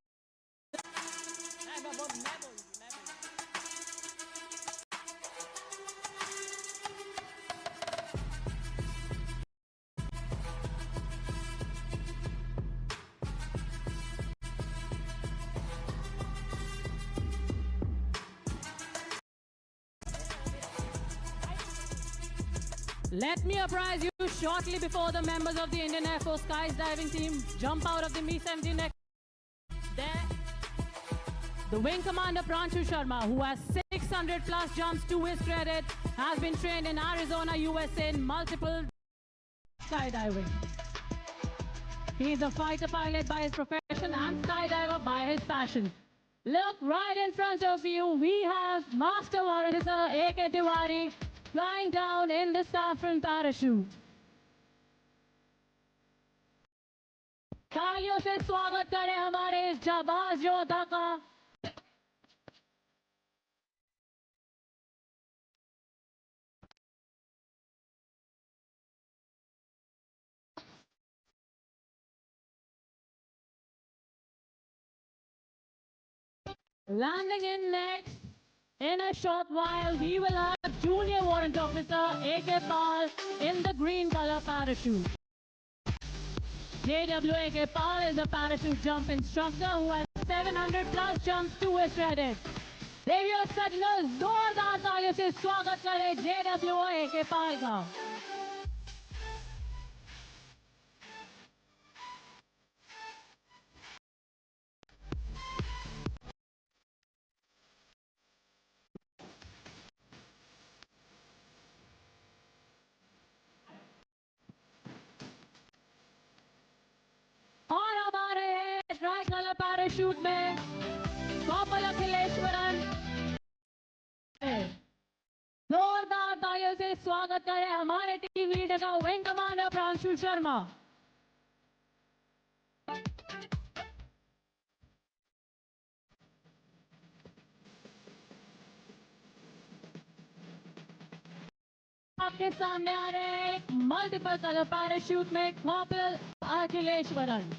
[SPEAKER 7] Let me apprise you shortly before the members of the Indian Air Force skydiving team jump out of the Mi-17 aircraft. There, the Wing Commander Pranshu Sharma, who has 600 plus jumps to his credit, has been trained in Arizona, USA in multiple skydiving. He is a fighter pilot by his profession and skydiver by his passion. Look right in front of you, we have Master Warrant Officer A.K. Tiwari flying down in the saffron parachute. तालियों से स्वागत करें हमारे इस जाबाज योद्धा का। Landing in next, in a short while, we will have Junior Warrant Officer A.K. Pal in the green color parachute. JWA.K. Pal is a parachute jump instructor who has 700 plus jumps to his credit. Radio settlers जोरदार तालियों से स्वागत करें JWA.K. Pal का। और हमारे try colour parachute में गोपाल अखिलेश्वरन जोरदार तालियों से स्वागत करें हमारे टीम लीडर का विंग कमांडर प्रांशु शर्मा। आपके सामने आ रहे हैं मल्टीपल कलर पैराशूट में कपिल अखिलेश्वरन।